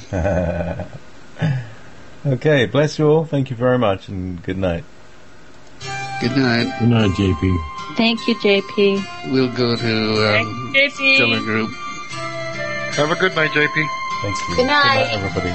Okay, bless you all. Thank you very much, and good night. Good night. Good night, JP. Thank you, JP. We'll go to JP. Stiller Group. Have a good night, JP. Thank you. Good night. Good night, everybody.